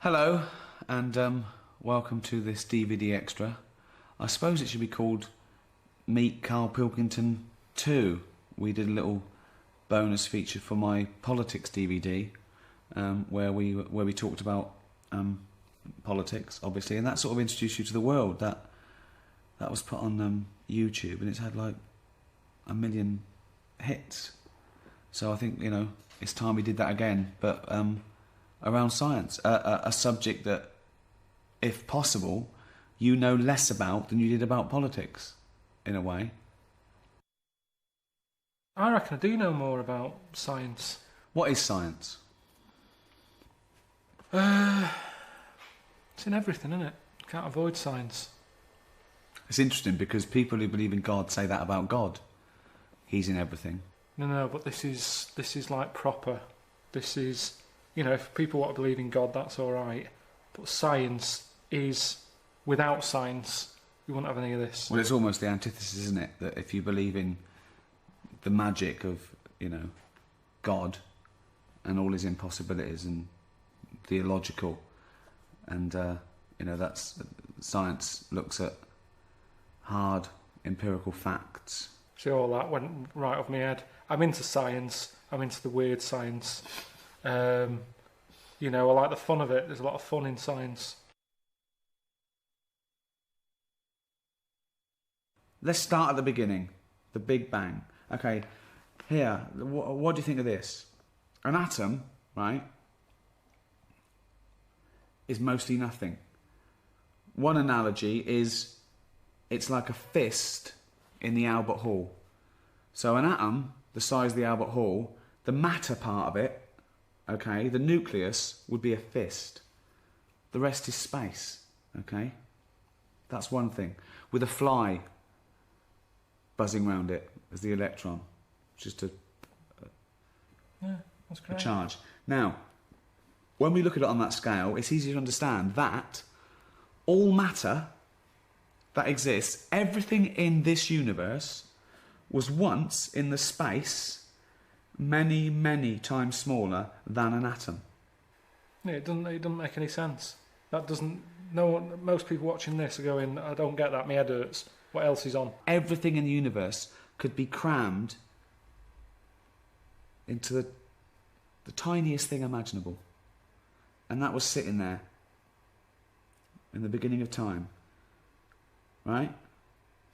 Hello, and welcome to this DVD extra. I suppose it should be called Meet Karl Pilkington II. We did a little bonus feature for my politics DVD, where we talked about politics, obviously, and that sort of introduced you to the world. That was put on YouTube, and it's had like 1 million hits. So I think it's time we did that again, but around science, a subject that, if possible, you know less about than you did about politics, in a way. I reckon I do know more about science. What is science? It's in everything, isn't it? You can't avoid science. It's interesting because people who believe in God say that about God. He's in everything. No, but this is like proper. This is, if people want to believe in God, that's all right. But science is, without science, we wouldn't have any of this. Well, it's almost the antithesis, isn't it? That if you believe in the magic of, God and all his impossibilities and theological, and that's science looks at hard empirical facts. See, all that went right off my head. I'm into science. I'm into the weird science. I like the fun of it. There's a lot of fun in science. Let's start at the beginning. The Big Bang. Okay, here, what do you think of this? An atom, right, is mostly nothing. One analogy is it's like a fist in the Albert Hall. So an atom, the size of the Albert Hall, the matter part of it, okay, the nucleus would be a fist. The rest is space, okay? That's one thing. With a fly buzzing around it as the electron, just that's great. A charge. Now, when we look at it on that scale, it's easy to understand that all matter that exists, everything in this universe, was once in the space many, many times smaller than an atom. Yeah, it doesn't make any sense. That doesn't. No one. Most people watching this are going, I don't get that. My head hurts. What else is on? Everything in the universe could be crammed into the tiniest thing imaginable, and that was sitting there in the beginning of time. Right?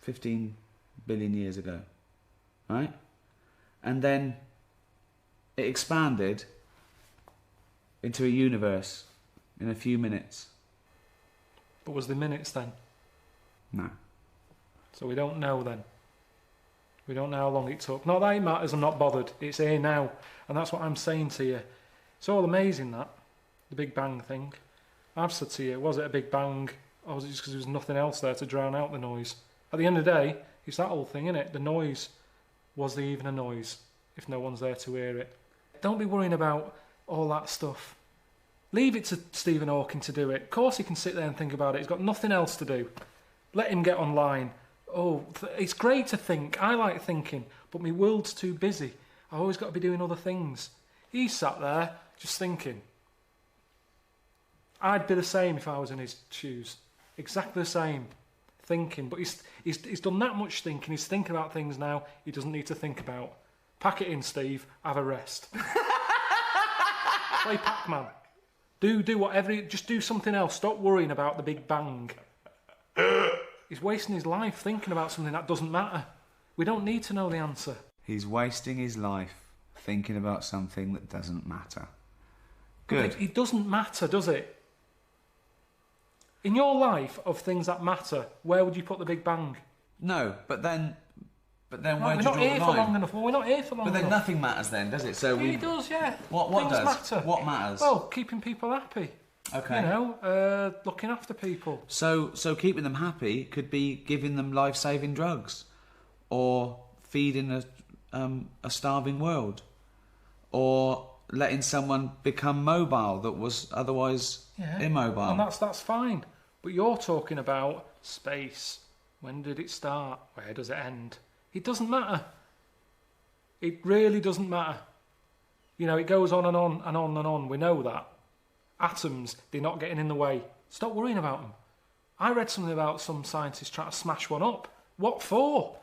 15 billion years ago. Right? And then it expanded into a universe in a few minutes. But was there minutes then? No. So we don't know then. We don't know how long it took. Not that it matters, I'm not bothered. It's here now. And that's what I'm saying to you. It's all amazing, that. The Big Bang thing. I've said to you, was it a Big Bang? Or was it just because there was nothing else there to drown out the noise? At the end of the day, it's that whole thing, innit? The noise. Was there even a noise if no one's there to hear it? Don't be worrying about all that stuff. Leave it to Stephen Hawking to do it. Of course he can sit there and think about it. He's got nothing else to do. Let him get online. Oh, it's great to think. I like thinking, but my world's too busy. I've always got to be doing other things. He's sat there just thinking. I'd be the same if I was in his shoes. Exactly the same. Thinking. But he's done that much thinking. He's thinking about things now he doesn't need to think about. Pack it in, Steve. Have a rest. Play Pac-Man. Do whatever. Just do something else. Stop worrying about the Big Bang. He's wasting his life thinking about something that doesn't matter. We don't need to know the answer. He's wasting his life thinking about something that doesn't matter. Good. It doesn't matter, does it? In your life of things that matter, where would you put the Big Bang? No, but then where do you draw the line? We're not here for long enough. Well, we're not here for long enough. But then nothing matters then, does it? So it does, yeah. What things does? matter. What matters? Well, keeping people happy. Okay. Looking after people. So keeping them happy could be giving them life-saving drugs, or feeding a starving world, or letting someone become mobile that was otherwise immobile. And that's fine. But you're talking about space. When did it start? Where does it end? It doesn't matter. It really doesn't matter. It goes on and on and on and on. We know that. atoms, they're not getting in the way. Stop worrying about them. I read something about some scientists trying to smash one up. What for?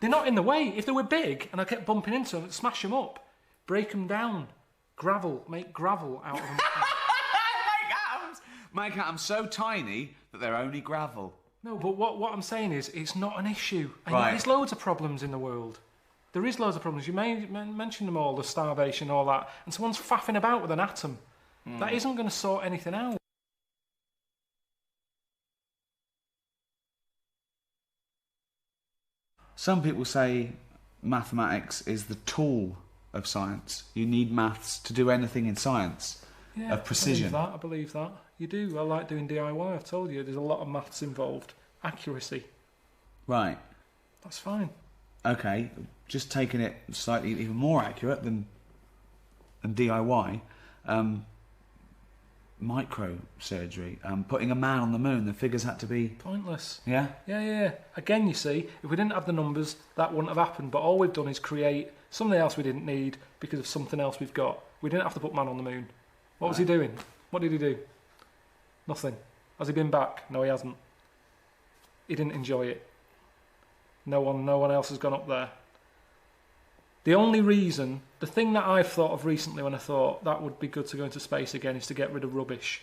They're not in the way. If they were big and I kept bumping into them, smash them up, break them down, make gravel out of them. Make atoms so tiny that they're only gravel. No, but what I'm saying is it's not an issue. And Right. there's loads of problems in the world. There is loads of problems. You may mention them all, the starvation, all that, and someone's faffing about with an atom. That isn't going to sort anything out. Some people say mathematics is the tool of science. You need maths to do anything in science of precision. I believe that. You do. I like doing DIY. I've told you there's a lot of maths involved. Accuracy. Right. That's fine. Okay, just taking it slightly even more accurate than DIY. Microsurgery. Putting a man on the moon. The figures had to be Pointless. Yeah. Yeah. Again, you see, if we didn't have the numbers, that wouldn't have happened. But all we've done is create something else we didn't need because of something else we've got. We didn't have to put man on the moon. What was he doing? What did he do? Nothing. Has he been back? No, he hasn't. He didn't enjoy it. No one else has gone up there. The only reason, the thing that I've thought of recently when I thought that would be good to go into space again is to get rid of rubbish.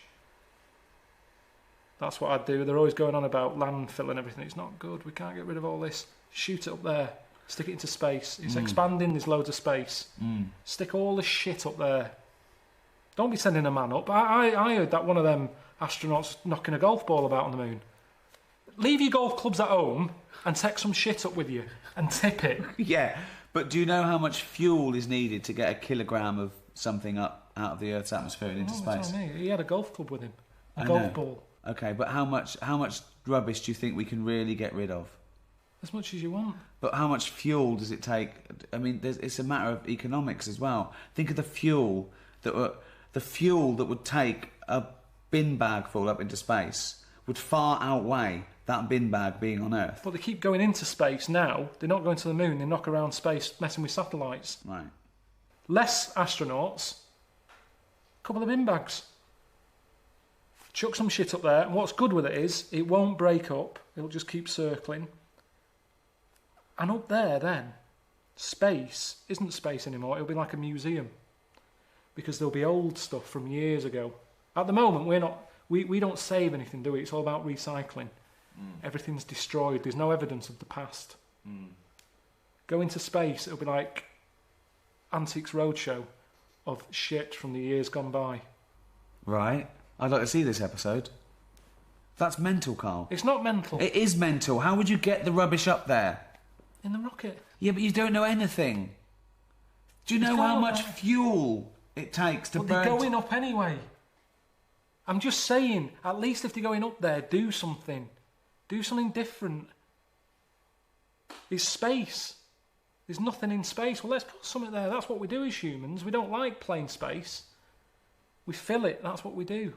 That's what I'd do. They're always going on about landfill and everything. It's not good. We can't get rid of all this. Shoot it up there. Stick it into space. It's expanding. There's loads of space. Stick all the shit up there. Don't be sending a man up. I heard that one of them astronauts knocking a golf ball about on the moon. Leave your golf clubs at home and take some shit up with you and tip it. Yeah, but do you know how much fuel is needed to get a kilogram of something up out of the Earth's atmosphere and into space? He had a golf club with him. A I golf know. ball. Okay, but how much rubbish do you think we can really get rid of? As much as you want. But how much fuel does it take? I mean, it's a matter of economics as well. Think of the fuel that would take a bin bag full up into space would far outweigh that bin bag being on Earth. But they keep going into space now. They're not going to the moon. They knock around space, messing with satellites. Right. Less astronauts. A couple of bin bags. Chuck some shit up there. And what's good with it is it won't break up. It'll just keep circling. And up there then, space isn't space anymore. It'll be like a museum. Because there'll be old stuff from years ago. At the moment, we don't save anything, do we? It's all about recycling. Everything's destroyed. There's no evidence of the past. Go into space, it'll be like Antiques Roadshow of shit from the years gone by. Right. I'd like to see this episode. That's mental, Carl. It's not mental. It is mental. How would you get the rubbish up there? In the rocket. Yeah, but you don't know anything. Do you know how much fuel it takes to But burn? they're going up anyway. I'm just saying, at least if they're going up there, do something. Do something different. It's space. There's nothing in space. Well, let's put something there. That's what we do as humans. We don't like plain space. We fill it. That's what we do.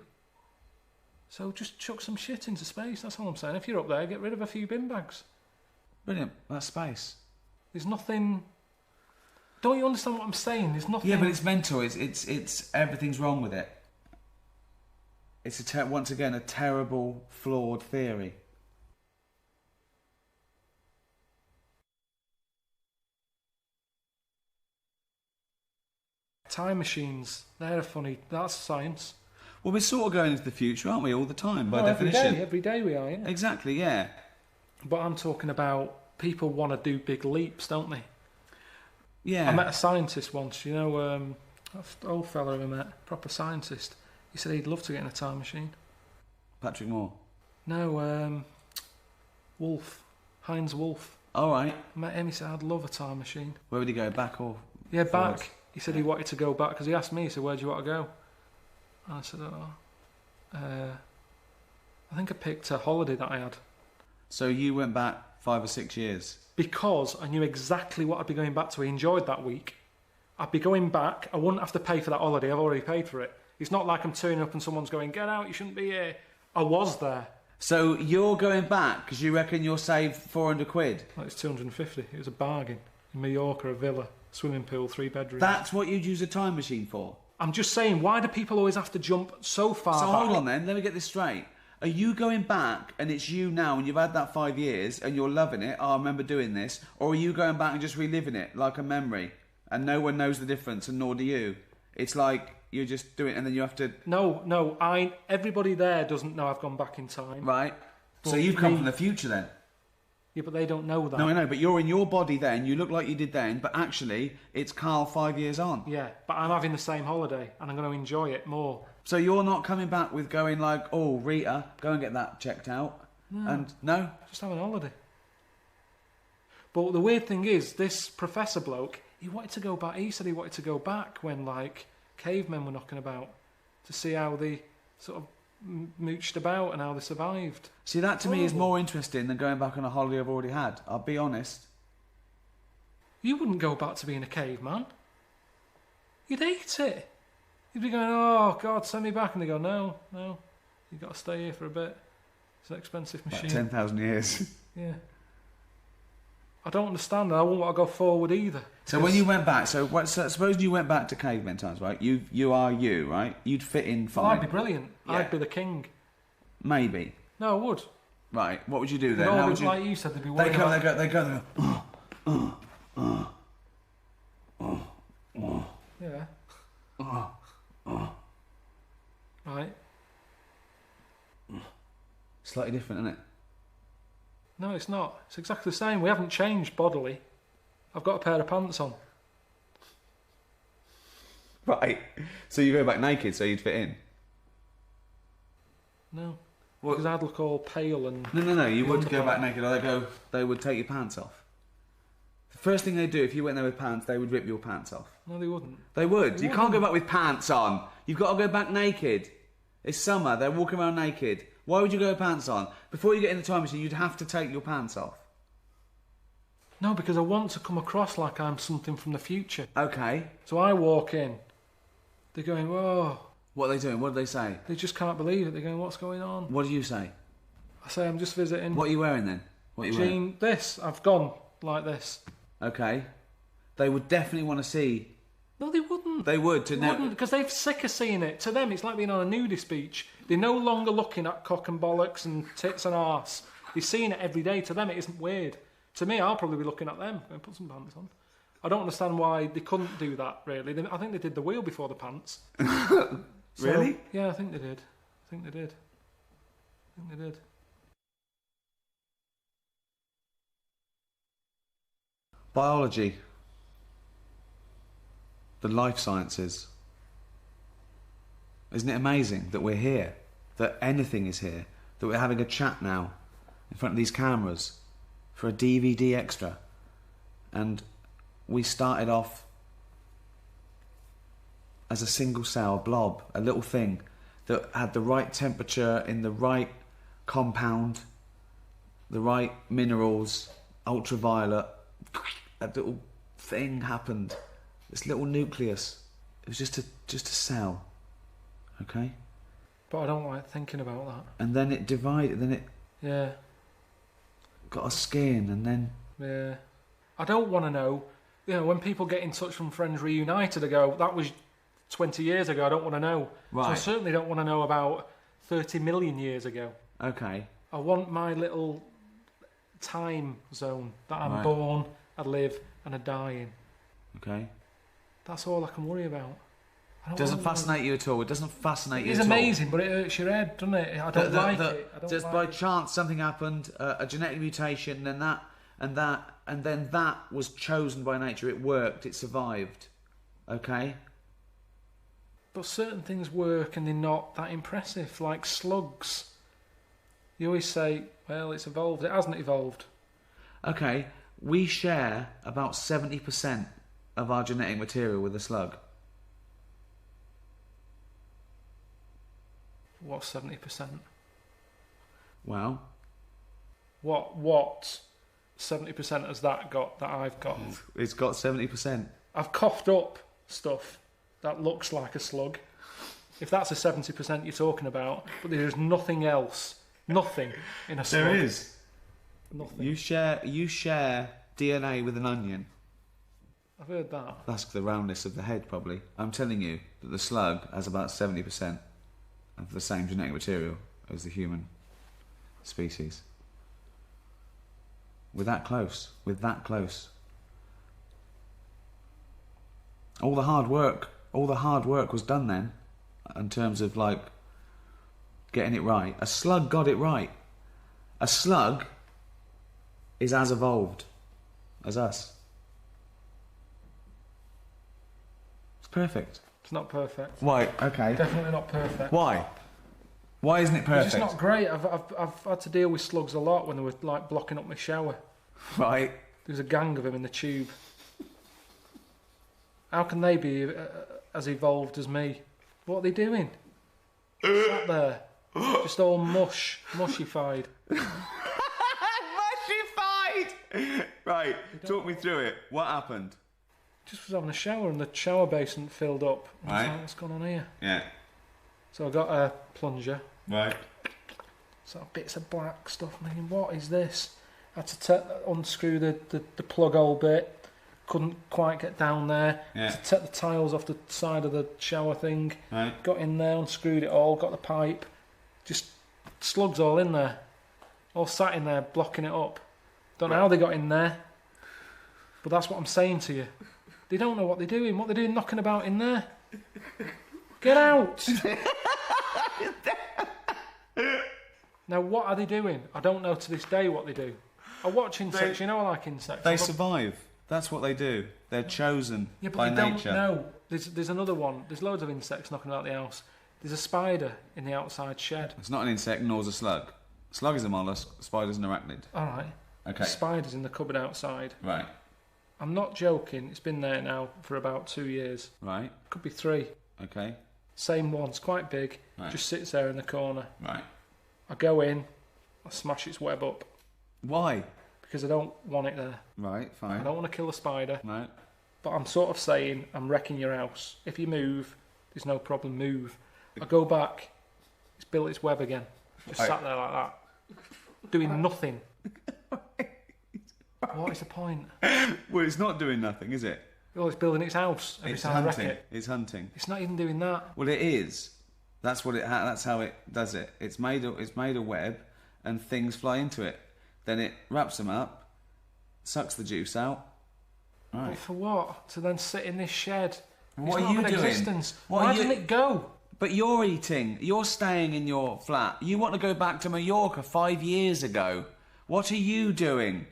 So just chuck some shit into space. That's all I'm saying. If you're up there, get rid of a few bin bags. Brilliant. That's space. There's nothing... Don't you understand what I'm saying? There's nothing... Yeah, but it's mental. It's everything's wrong with it. It's once again a terrible, flawed theory. Time machines, they're funny. That's science. Well, we're sort of going into the future, aren't we, all the time, by Oh, definition? Every day we are, yeah. Exactly, yeah. But I'm talking about people want to do big leaps, don't they? Yeah. I met a scientist once, you know, that old fella I met, proper scientist. He said he'd love to get in a time machine. Patrick Moore. No, Wolf. Heinz Wolf. All right. I met him, he said, I'd love a time machine. Where would he go, back or Yeah, forwards? back. He said he wanted to go back, because he asked me, he said, where do you want to go? And I said, I think I picked a holiday that I had. So you went back 5 or 6 years? Because I knew exactly what I'd be going back to. I enjoyed that week. I'd be going back. I wouldn't have to pay for that holiday. I've already paid for it. It's not like I'm turning up and someone's going, get out, you shouldn't be here. I was there. So you're going back because you reckon you'll save 400 quid? Well, it's 250. It was a bargain. In Mallorca, a villa, swimming pool, 3 bedrooms. That's what you'd use a time machine for? I'm just saying, why do people always have to jump so far So back? hold on then, let me get this straight. Are you going back and it's you now and you've had that 5 years and you're loving it, oh, I remember doing this, or are you going back and just reliving it like a memory and no one knows the difference and nor do you? It's like you're just doing it and then you have to... No, everybody there doesn't know I've gone back in time. Right. So But you've come me- from the future then? Yeah, but they don't know that. No, I know, but you're in your body then, you look like you did then, but actually it's Karl 5 years on. Yeah, but I'm having the same holiday and I'm going to enjoy it more. So you're not coming back with going like, oh, Rita, go and get that checked out. No. And no? Just having a holiday. But the weird thing is, this professor bloke, he wanted to go back. He said he wanted to go back when, like, cavemen were knocking about to see how they sort of mooched about and how they survived. See, that to me is more interesting than going back on a holiday I've already had. I'll be honest. You wouldn't go back to being a caveman. You'd hate it. You'd be going, oh, God, send me back. And they go, no, you've got to stay here for a bit. It's an expensive machine. Like 10,000 years. Yeah. I don't understand. I wouldn't want to go forward either. So when you went back, so suppose you went back to caveman times, right? You are you, right? You'd fit in fine. Well, I'd be brilliant. Yeah. I'd be the king. Maybe. No, I would. Right. What would you do then? No, How would you... like you said, they'd be They worried go, about... they go. Yeah. Right. Slightly different, isn't it? No, it's not. It's exactly the same. We haven't changed bodily. I've got a pair of pants on. Right. So you go back naked so you'd fit in? No. What? Because I'd look all pale and... No. You would go underpants. back naked, or they would take your pants off. The first thing they do, if you went there with pants, they would rip your pants off. No, they wouldn't. They would. They You can't go wouldn't. back with pants on. You've got to go back naked. It's summer. They're walking around naked. Why would you go with pants on? Before you get in the time machine, you'd have to take your pants off. No, because I want to come across like I'm something from the future. Okay. So I walk in. They're going, whoa. What are they doing? What do they say? They just can't believe it. They're going, what's going on? What do you say? I say, I'm just visiting. What are you wearing then? What are you wearing? Jean, this. I've gone like this. Okay. They would definitely want to see. No, they wouldn't. They would to They know. wouldn't, because they're sick of seeing it. To them, it's like being on a nudist beach. They're no longer looking at cock and bollocks and tits and arse. They're seeing it every day. To them, it isn't weird. To me, I'll probably be looking at them. Going, put some pants on. I don't understand why they couldn't do that, really. I think they did the wheel before the pants. Really? Yeah, I think they did. I think they did. Biology. The life sciences. Isn't it amazing that we're here? That anything is here? That we're having a chat now in front of these cameras for a DVD extra. And we started off as a single cell blob, a little thing that had the right temperature in the right compound, the right minerals, ultraviolet. A little thing happened. This little nucleus. It was just a cell. Okay? But I don't like thinking about that. And then it divided, then it Yeah, got a skin, and then... yeah. I don't want to know. You know, when people get in touch from Friends Reunited, I go, that was 20 years ago, I don't want to know. Right. So I certainly don't want to know about 30 million years ago. Okay. I want my little time zone that I'm Right. born, I live, and I die in. Okay. That's all I can worry about. I don't Doesn't wanna know. fascinate you at all. It doesn't fascinate you It's at all. amazing, but it hurts your head, doesn't it? I don't like it. I don't Just like by it. chance something happened, a genetic mutation, and then that was chosen by nature. It worked. It survived. Okay. But certain things work and they're not that impressive, like slugs. You always say, well, it's evolved. It hasn't evolved. Okay. We share about 70% of our genetic material with a slug. What's 70%? Well, What 70% has that got that I've got? it's got 70%. I've coughed up stuff that looks like a slug. If that's a 70% you're talking about, but there's nothing else. Nothing in a slug. There is. Nothing. You share DNA with an onion. I've heard that. That's the roundness of the head, probably. I'm telling you that the slug has about 70% of the same genetic material as the human species. We're that close. We're that close. All the hard work was done then, in terms of like getting it right. A slug got it right. A slug is as evolved as us. It's perfect. It's not perfect. Why? Okay. Definitely not perfect. Why? Why isn't it perfect? It's just not great. I've had to deal with slugs a lot when they were like blocking up my shower. Right. There was a gang of them in the tube. How can they be as evolved as me? What are they doing? Sat there, just all mushified. Mushified! Right, talk me through it. What happened? Just was having a shower and the shower basin filled up. I was Right. like, what's going on here? Yeah. So I got a plunger. Right. So bits of black stuff. I'm thinking, what is this? I had to unscrew the plug hole bit. Couldn't quite get down there. Yeah. To take the tiles off the side of the shower thing. Right. Got in there, unscrewed it all, got the pipe. Just slugs all in there. All sat in there, blocking it up. Don't know how they got in there. But that's what I'm saying to you. They don't know what they're doing. What they're doing knocking about in there. Get out! Now, what are they doing? I don't know to this day what they do. I watch insects, you know I like insects. They survive. That's what they do. They're chosen by they nature. don't know. There's another one. There's loads of insects knocking about the house. There's a spider in the outside shed. It's not an insect, nor is a slug. Slug is a mollusk, spider's an arachnid. Alright. Okay. Spiders in the cupboard outside. Right. I'm not joking. It's been there now for about 2 years. Right. Could be 3. Okay. Same one. It's quite big. Right. Just sits there in the corner. Right. I go in. I smash its web up. Why? Because I don't want it there. Right, I fine. don't want to kill the spider. Right. But I'm sort of saying, I'm wrecking your house. If you move, there's no problem, move. I go back, it's built its web again. Just sat there like that. Doing nothing. What is the point? Well, it's not doing nothing, is it? Well, it's building its house every It's time I wreck hunting. it. It's hunting. It's not even doing that. Well, it is. That's what it. That's how it does it. It's made a web, and things fly into it. Then it wraps them up, sucks the juice out. Right. But for what? To then sit in this shed. What it's are not you of an doing? existence. What Why are you- doesn't it go? But you're eating. You're staying in your flat. You want to go back to Mallorca 5 years ago. What are you doing?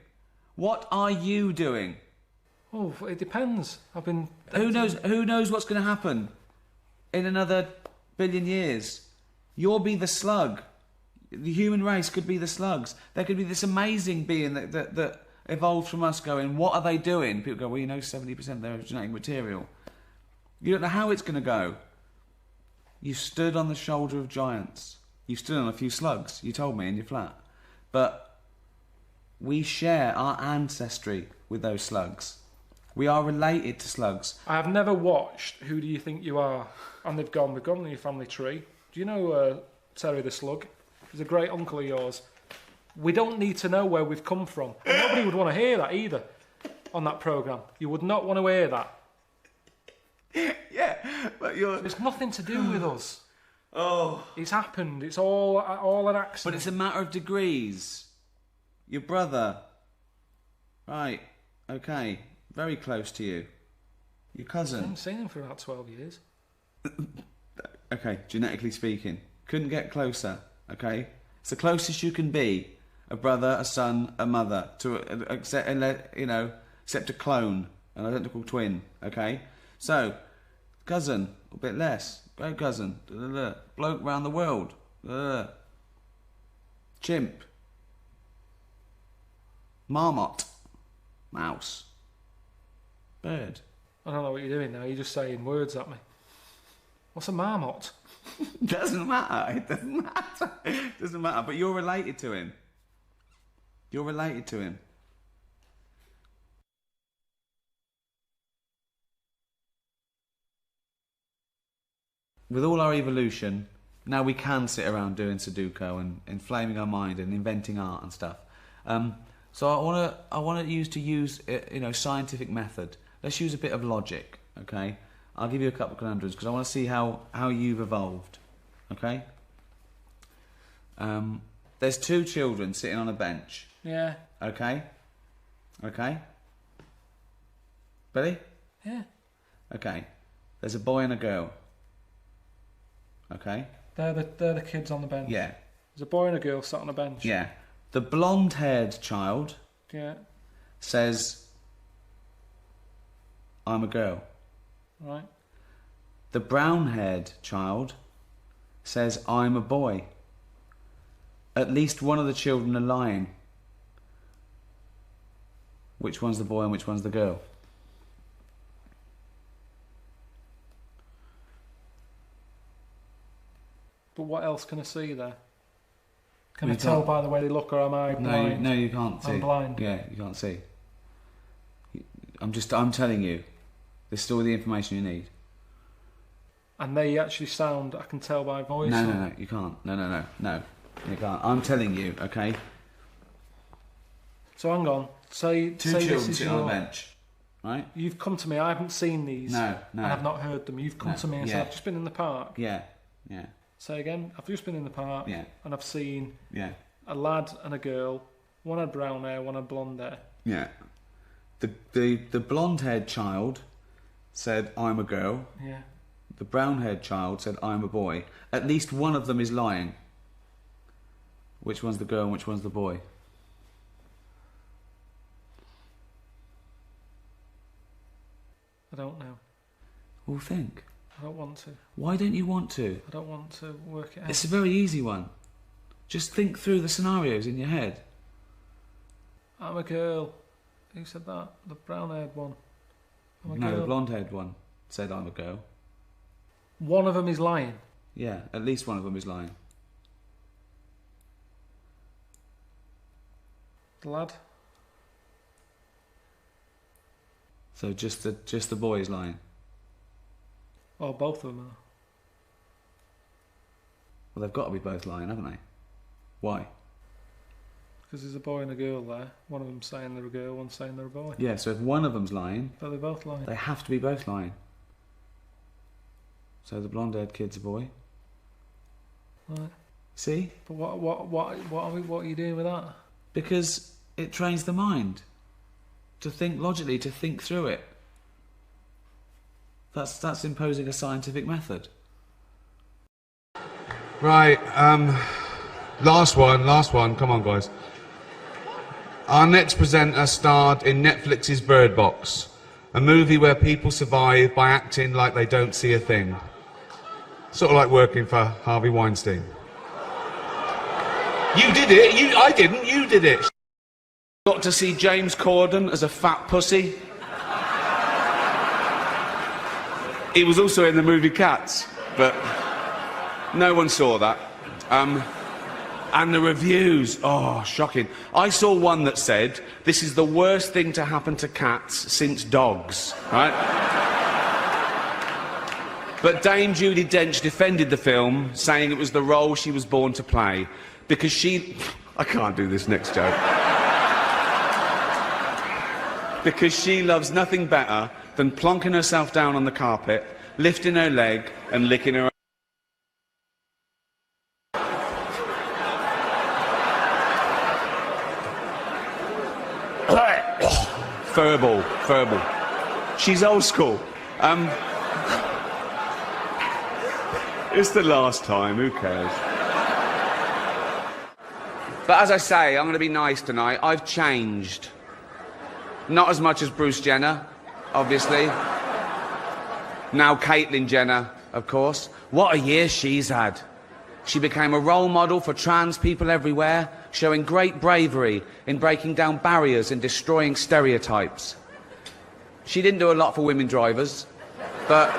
What are you doing? Oh, it depends. I've been... Who knows? Who knows what's going to happen in another billion years? You'll be the slug. The human race could be the slugs. There could be this amazing being that evolved from us going, what are they doing? People go, well, you know, 70% of their genetic material. You don't know how it's going to go. You stood on the shoulder of giants. You stood on a few slugs, you told me, in your flat. But we share our ancestry with those slugs. We are related to slugs. I have never watched Who Do You Think You Are? And we've gone on your family tree. Do you know Terry the Slug? He's a great uncle of yours. We don't need to know where we've come from. And nobody would want to hear that either on that programme. You would not want to hear that. Yeah, but you're... It's nothing to do with us. Oh. It's happened. It's all an accident. But it's a matter of degrees. Your brother. Right, okay. Very close to you. Your I cousin. haven't seen him for about 12 years. Okay, genetically speaking. Couldn't get closer, okay? It's the closest you can be. A brother, a son, a mother. Except a clone. An identical twin, okay? So, cousin, a bit less. Great cousin. Bloke round the world. Chimp. Marmot. Mouse. Bird. I don't know what you're doing now. You're just saying words at me. What's a marmot? Doesn't matter. It doesn't matter. It doesn't matter. But you're related to him. You're related to him. With all our evolution, now we can sit around doing Sudoku and inflaming our mind and inventing art and stuff. So I want to use scientific method let's use a bit of logic, okay? I'll give you a couple of conundrums because I want to see how you've evolved, okay? There's two children sitting on a bench. Yeah. Okay? Okay? Ready? Yeah. Okay. There's a boy and a girl. Okay? They're the kids on the bench. Yeah. There's a boy and a girl sat on a bench. Yeah. The blonde-haired child says, I'm a girl. Right. The brown-haired child says, I'm a boy. At least one of the children are lying. Which one's the boy and which one's the girl? But what else can I see there? Can I tell by the way they look, or am I blind? No, you can't see. I'm blind. Yeah, you can't see. I'm telling you. This is all the information you need. And they actually sound, I can tell by voice. No, you can't. No, you can't. I'm telling you, okay? So hang on. Say children sitting on a bench, right? You've come to me. I haven't seen these. No. And I've not heard them. You've come to me and said, I've just been in the park. Yeah. Say again. I've just been in the park. Yeah. And I've seen a lad and a girl. One had brown hair, one had blonde hair. Yeah. The blonde-haired child said, I'm a girl. Yeah. The brown-haired child said, I'm a boy. At least one of them is lying. Which one's the girl and which one's the boy? I don't know. Well, think. I don't want to. Why don't you want to? I don't want to work it out. It's a very easy one. Just think through the scenarios in your head. I'm a girl. Who said that? The brown-haired one. I'm a No, girl. the blonde-haired one said, I'm a girl. One of them is lying. Yeah, at least one of them is lying. The lad. So just the boy is lying. Well, both of them are. Well, they've got to be both lying, haven't they? Why? Because there's a boy and a girl there. One of them's saying they're a girl, one's saying they're a boy. Yeah, so if one of them's lying, But they're both lying. they have to be both lying. So the blonde-haired kid's a boy. Right. See? But what are you doing with that? Because it trains the mind to think logically, to think through it. That's imposing a scientific method. Right, last one, come on guys. Our next presenter starred in Netflix's Bird Box, a movie where people survive by acting like they don't see a thing. Sort of like working for Harvey Weinstein. You did it, I didn't, you did it. Got to see James Corden as a fat pussy. He was also in the movie Cats, but no one saw that. And the reviews, oh, shocking. I saw one that said, this is the worst thing to happen to cats since dogs, right? But Dame Judi Dench defended the film, saying it was the role she was born to play, because she... I can't do this next joke. Because she loves nothing better than plonking herself down on the carpet, lifting her leg and licking her... Furball. She's old school. It's the last time, who cares? But as I say, I'm going to be nice tonight. I've changed. Not as much as Bruce Jenner, obviously. Now Caitlyn Jenner, of course. What a year she's had. She became a role model for trans people everywhere, showing great bravery in breaking down barriers and destroying stereotypes. She didn't do a lot for women drivers, but...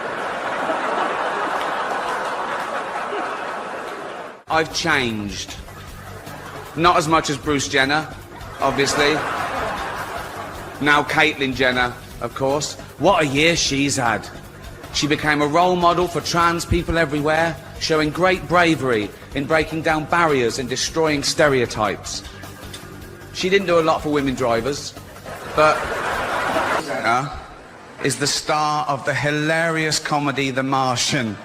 I've changed. Not as much as Bruce Jenner, obviously. Now Caitlyn Jenner, of course. What a year she's had. She became a role model for trans people everywhere, showing great bravery in breaking down barriers and destroying stereotypes. She didn't do a lot for women drivers, but... is the star of the hilarious comedy The Martian.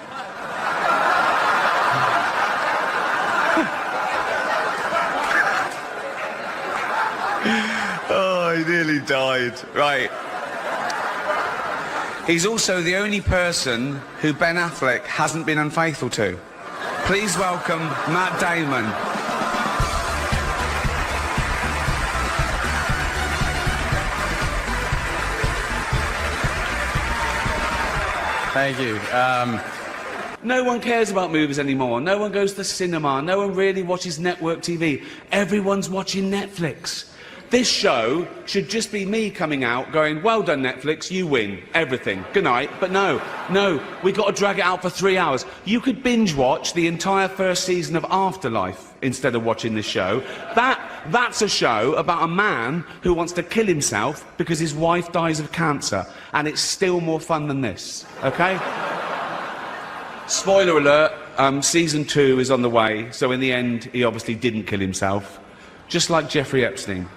Oh, he nearly died. Right. He's also the only person who Ben Affleck hasn't been unfaithful to. Please welcome Matt Damon. Thank you. No one cares about movies anymore. No one goes to the cinema. No one really watches network TV. Everyone's watching Netflix. This show should just be me coming out going, well done, Netflix, you win everything. Good night. But no, we got to drag it out for 3 hours. You could binge watch the entire first season of Afterlife instead of watching this show. That's a show about a man who wants to kill himself because his wife dies of cancer. And it's still more fun than this, okay? Spoiler alert, season 2 is on the way, so in the end, he obviously didn't kill himself. Just like Jeffrey Epstein.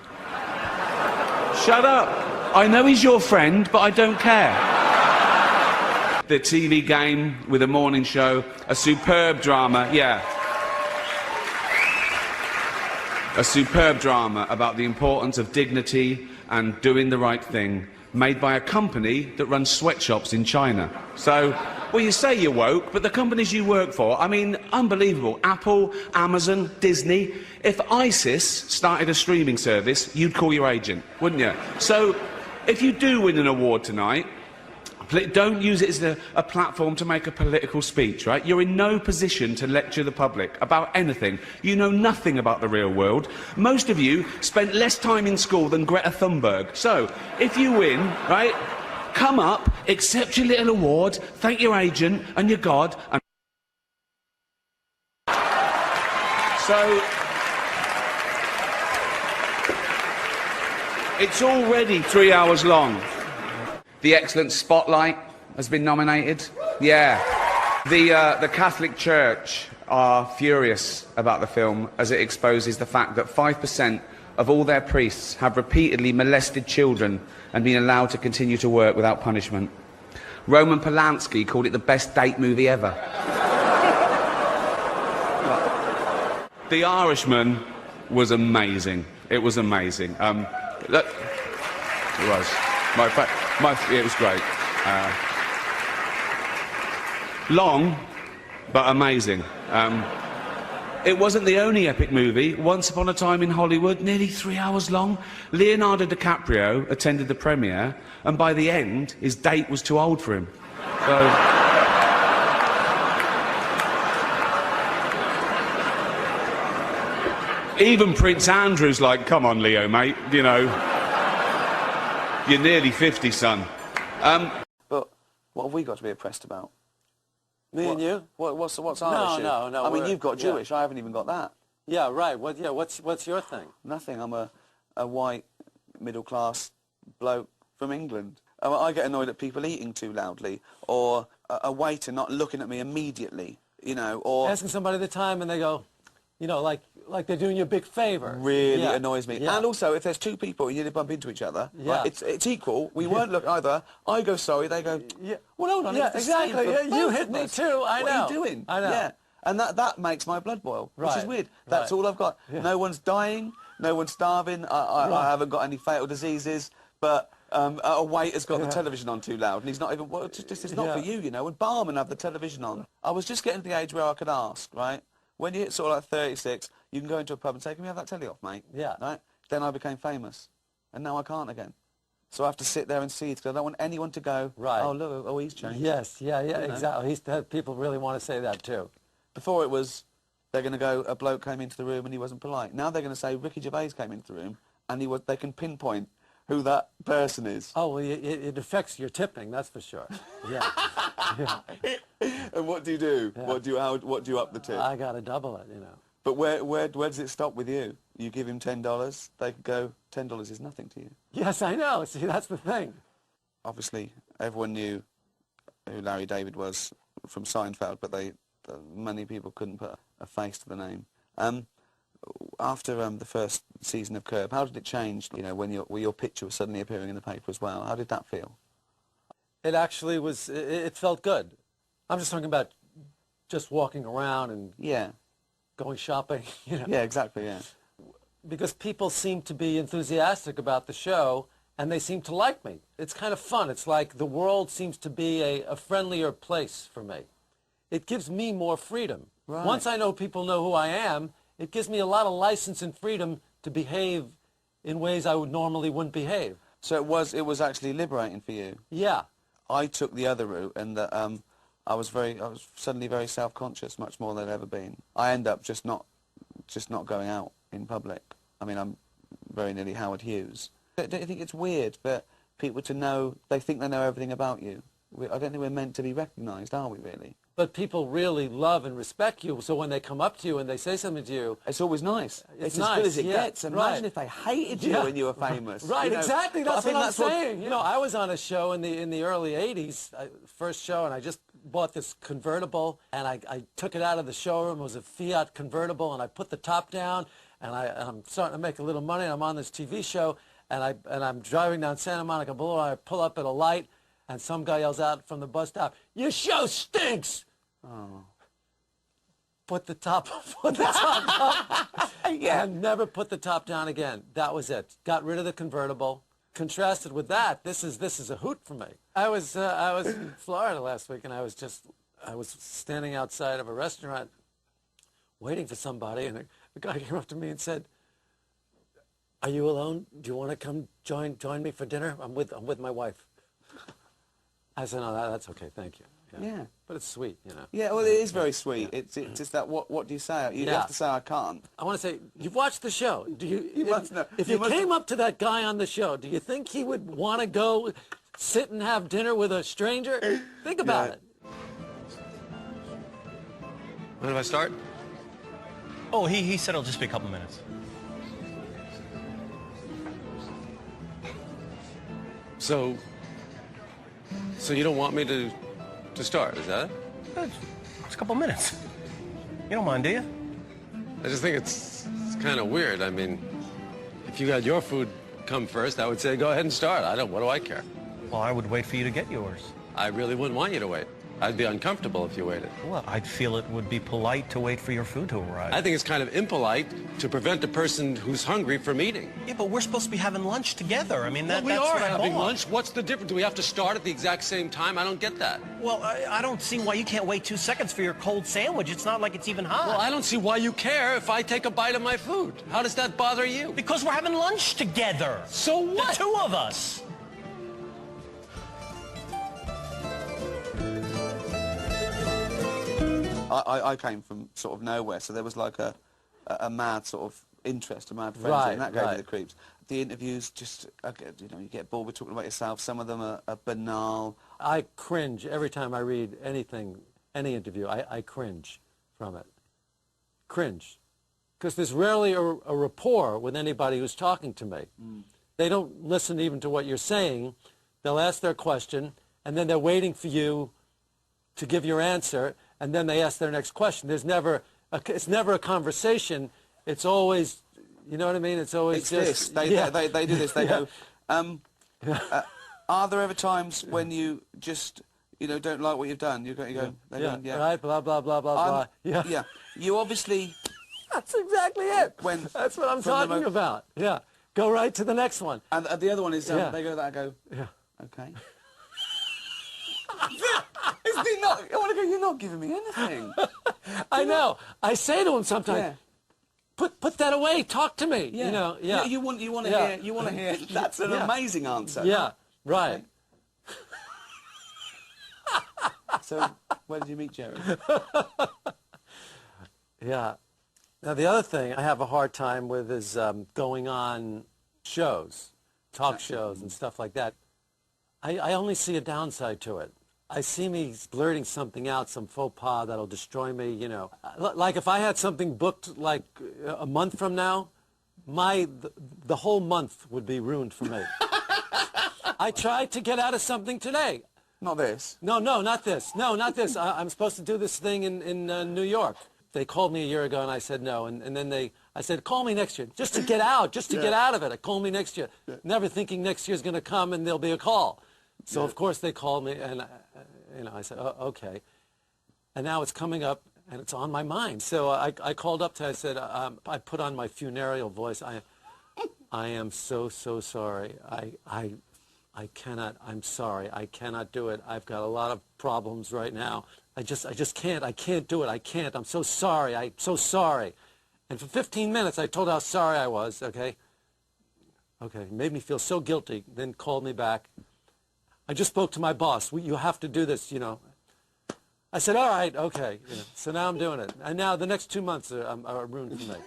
Shut up! I know he's your friend, but I don't care. The TV game with a morning show, a superb drama, yeah. A superb drama about the importance of dignity and doing the right thing, made by a company that runs sweatshops in China. So, well, you say you're woke, but the companies you work for, I mean, unbelievable. Apple, Amazon, Disney. If ISIS started a streaming service, you'd call your agent, wouldn't you? So, if you do win an award tonight, don't use it as a platform to make a political speech, right? You're in no position to lecture the public about anything. You know nothing about the real world. Most of you spent less time in school than Greta Thunberg. So, if you win, right, come up, accept your little award, thank your agent and your God, and... So... It's already 3 hours long. The Excellent Spotlight has been nominated. Yeah. The Catholic Church are furious about the film as it exposes the fact that 5% of all their priests have repeatedly molested children and been allowed to continue to work without punishment. Roman Polanski called it the best date movie ever. The Irishman was amazing. It was amazing. Look, it was. It was great. Long, but amazing. It wasn't the only epic movie. Once Upon a Time in Hollywood, nearly 3 hours long. Leonardo DiCaprio attended the premiere, and by the end, his date was too old for him. So... Even Prince Andrew's like, come on, Leo, mate, you know. You're nearly 50, son. But what have we got to be oppressed about? Me and you? What's our issue? No. I mean, you've got Jewish. I haven't even got that. Yeah, right. What's your thing? Nothing. I'm a white, middle-class bloke from England. I get annoyed at people eating too loudly, or a waiter not looking at me immediately, you know, or... Asking somebody the time and they go, you know, like they're doing you a big favour. Really annoys me. Yeah. And also, if there's two people and you need to bump into each other, yeah. right, it's equal. We weren't looking either. I go sorry, they go, yeah. Well, hold on, yeah, it's the exactly. same for Yeah, you both hit of me us. too, I know. What are you doing? I know. Yeah. And that makes my blood boil, which is Right. weird. That's Right. all I've got. Yeah. No one's dying, no one's starving, I haven't got any fatal diseases, but a waiter's got the television on too loud, and he's not even, well, it's not for you know, and barmen have the television on. I was just getting to the age where I could ask, right? When you hit sort of like 36, you can go into a pub and say, can we have that telly off, mate? Yeah. Right? Then I became famous. And now I can't again. So I have to sit there and see it, because I don't want anyone to go, right. Oh, look, oh, he's changed. Yes, yeah, You know? exactly. People really want to say that too. Before it was, they're going to go, a bloke came into the room and he wasn't polite. Now they're going to say, Ricky Gervais came into the room and they can pinpoint who that person is. Oh, well, it affects your tipping, that's for sure. Yeah. Yeah. And what do you do? Yeah. What do you up the tip? I got to double it, you know. But where does it stop with you? You give him $10, they could go, $10 is nothing to you. Yes, I know. See, that's the thing. Obviously, everyone knew who Larry David was from Seinfeld, but many people couldn't put a face to the name. After the first season of Curb, how did it change? You know, when your picture was suddenly appearing in the paper as well. How did that feel? It actually was, it felt good. I'm just talking about just walking around and Yeah. going shopping, you know. Yeah, exactly, yeah. Because people seem to be enthusiastic about the show, and they seem to like me. It's kind of fun. It's like the world seems to be a friendlier place for me. It gives me more freedom. Right. Once I know people know who I am, it gives me a lot of license and freedom to behave in ways I would normally wouldn't behave. So it was actually liberating for you. Yeah. I took the other route, and that I was suddenly very self-conscious, much more than I'd ever been. I end up just not going out in public. I mean, I'm very nearly Howard Hughes. Don't you think it's weird for people to know, they think they know everything about you? I don't think we're meant to be recognised, are we, really? But people really love and respect you, so when they come up to you and they say something to you... It's always nice. It's nice, as good as it yeah, gets. Imagine if they hated you when you were famous. Right, you know? exactly. That's But what I'm saying. You know, I was on a show in the early 80s, first show, and I just bought this convertible, and I took it out of the showroom. It was a Fiat convertible, and I put the top down, and I'm starting to make a little money. I'm on this TV show, and I'm driving down Santa Monica Boulevard. I pull up at a light, and some guy yells out from the bus stop, "Your show stinks!" Oh. Put the top up. Yeah. And never put the top down again. That was it. Got rid of the convertible. Contrasted with that, this is a hoot for me. I was in Florida last week, and I was standing outside of a restaurant waiting for somebody, and a guy came up to me and said, "Are you alone? Do you want to come join me for dinner? I'm with my wife." I said, "No, that's okay, thank you." Yeah. But it's sweet, you know. Yeah, well, it is very sweet. It's just that, what do you say? You have to say, I can't. I want to say, you've watched the show. Do you must know. If you came up to that guy on the show, do you think he would want to go sit and have dinner with a stranger? Think about it. When do I start? Oh, he said it'll just be a couple minutes. So you don't want me to start, is that it? It's a couple minutes. You don't mind, do you? I just think it's kind of weird. I mean, if you got your food come first, I would say go ahead and start. What do I care? Well, I would wait for you to get yours. I really wouldn't want you to wait. I'd be uncomfortable if you waited. Well, I'd feel it would be polite to wait for your food to arrive. I think it's kind of impolite to prevent a person who's hungry from eating. Yeah, but we're supposed to be having lunch together. I mean, Well, we that's are what I having bought. lunch. What's the difference? Do we have to start at the exact same time? I don't get that. Well, I don't see why you can't wait 2 seconds for your cold sandwich. It's not like it's even hot. Well, I don't see why you care if I take a bite of my food. How does that bother you? Because we're having lunch together. So what? The two of us. I came from sort of nowhere, so there was like a mad sort of interest, a mad frenzy, Right, and that gave me right. the creeps. The interviews, you get bored with talking about yourself. Some of them are banal. I cringe every time I read anything, any interview. I cringe from it. Cringe. Because there's rarely a rapport with anybody who's talking to me. They don't listen even to what you're saying. They'll ask their question, and then they're waiting for you to give your answer, and then they ask their next question. It's never a conversation. It's always, you know what I mean? It's always It's just... this. They do this. They go, are there ever times when you just, don't like what you've done? You go, right, blah, blah, blah, blah, blah. Yeah. You obviously... That's exactly it. That's what I'm from the talking about. Yeah. Go right to the next one. And the other one is, Yeah. they go to that, I go, Yeah. okay. I want to go, you're not giving me anything. I know. I say to him sometimes, Yeah. put that away. Talk to me. Yeah. You know. Yeah. You want to Yeah. hear. That's an Yeah. amazing answer. Yeah. Right. So, where did you meet Jerry? Yeah. Now the other thing I have a hard time with is going on shows, talk shows and stuff like that. I only see a downside to it. I see me blurting something out, some faux pas that'll destroy me, Like if I had something booked like a month from now, the whole month would be ruined for me. I tried to get out of something today. Not this. No, not this. No, not this. I'm supposed to do this thing in New York. They called me a year ago, and I said no. And then I said, call me next year, just to get out, get out of it. Call me next year, never thinking next year's going to come and there'll be a call. So of course they called me, and I said, oh, okay. And now it's coming up, and it's on my mind. So I called up to, I said, I put on my funereal voice. I am so sorry. I cannot. I'm sorry. I cannot do it. I've got a lot of problems right now. I just can't. I can't do it. I can't. I'm so sorry. I'm so sorry. And for 15 minutes, I told her how sorry I was. Okay. It made me feel so guilty. Then called me back. I just spoke to my boss. You have to do this. I said, all right, okay. So now I'm doing it. And now the next 2 months are ruined for me.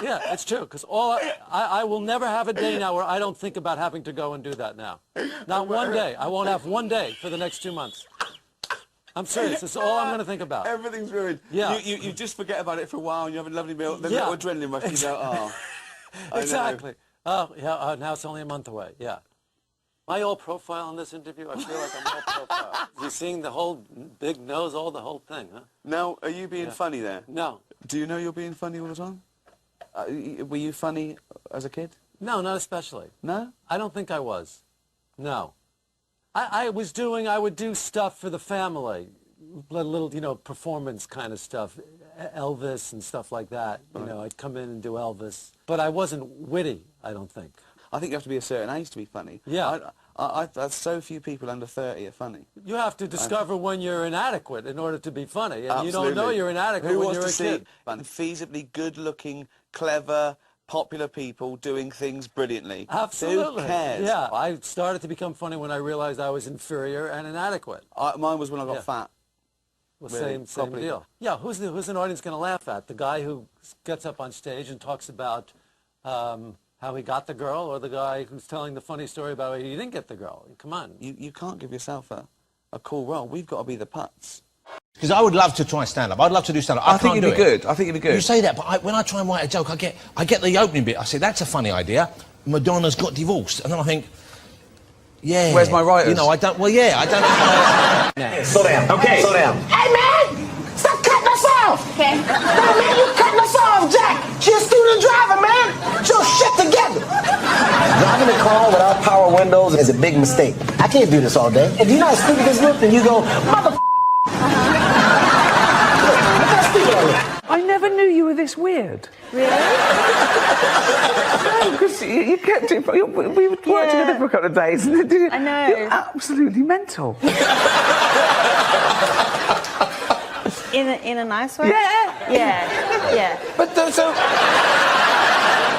Yeah, it's true, because I will never have a day now where I don't think about having to go and do that now. Not one day. I won't have one day for the next 2 months. I'm serious. That's all I'm going to think about. Everything's ruined. Yeah. You just forget about it for a while, and you have a lovely meal. Then little adrenaline rush, you go, oh. Exactly. Oh, yeah, now it's only a month away. Yeah. Am I all profile in this interview? I feel like I'm all profile. You're seeing the whole big nose, the whole thing, huh? Now, are you being funny there? No. Do you know you're being funny all the time? Were you funny as a kid? No, not especially. No? I don't think I was. No. I would do stuff for the family, little, performance kind of stuff, Elvis and stuff like that. I'd come in and do Elvis. But I wasn't witty, I don't think. I think you have to be a certain age to be funny. Yeah. So few people under 30 are funny. You have to discover when you're inadequate in order to be funny. And Absolutely. you don't know you're inadequate Who when wants you're a to kid. see feasibly good-looking, clever, popular people doing things brilliantly? Absolutely. Who cares? Yeah. I started to become funny when I realized I was inferior and inadequate. Mine was when I got fat. Well, Really, same deal. Yeah, who's an audience going to laugh at? The guy who gets up on stage and talks about how he got the girl, or the guy who's telling the funny story about how he didn't get the girl? Come on. You can't give yourself a cool role. We've got to be the putts. Because I would love to try stand-up. I'd love to do stand-up. I think you'd be good. I think you'd be good. You say that, but when I try and write a joke, I get the opening bit. I say, that's a funny idea. Madonna's got divorced. And then I think, yeah. Where's my writers? I don't know. Slow down. Okay. Slow down. Hey, man! Stop cutting us off! Okay. No, man, you cutting us off, Jack! She's a student driver, man! Get your shit together! Driving a car without power windows is a big mistake. I can't do this all day. If you're not speaking this look, then you go, mother. I never knew you were this weird. Really? No, because you kept it. We worked together for a couple of days. I know. You're absolutely mental. In a nice way? Yeah. Yeah. But so.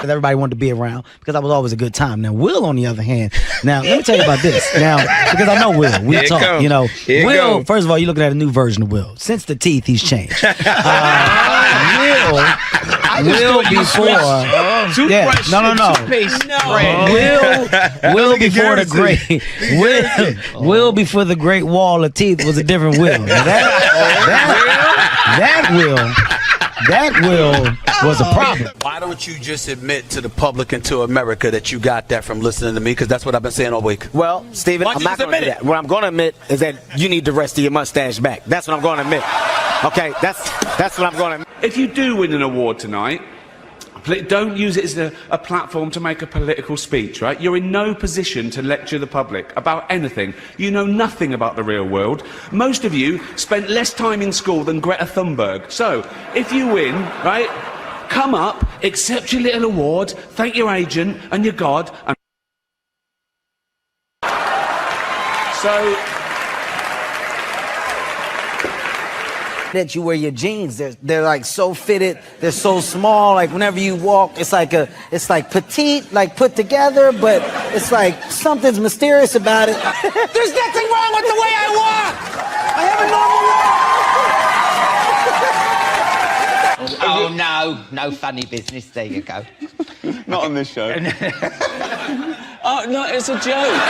Everybody wanted to be around because I was always a good time. Now, Will, on the other hand, let me tell you about this. Now, because I know Will, we talk, Will, first of all, you're looking at a new version of Will. Since the teeth, he's changed. Will before, Will before the Great Wall of Teeth was a different Will. That Will was a problem. Why don't you just admit to the public and to America that you got that from listening to me? Because that's what I've been saying all week. Well, Stephen, I'm not going to do that. What I'm going to admit is that you need the rest of your mustache back. That's what I'm going to admit. Okay, that's what I'm going to admit. If you do win an award tonight, don't use it as a platform to make a political speech, right? You're in no position to lecture the public about anything. You know nothing about the real world. Most of you spent less time in school than Greta Thunberg. So, if you win, right, come up, accept your little award, thank your agent and your God, and... So... that you wear your jeans, they're like so fitted, they're so small, like whenever you walk, it's like petite, like put together, but it's like something's mysterious about it. There's nothing wrong with the way I walk! I have a normal walk! Oh, no funny business, there you go. Not on this show. Oh, no, it's a joke.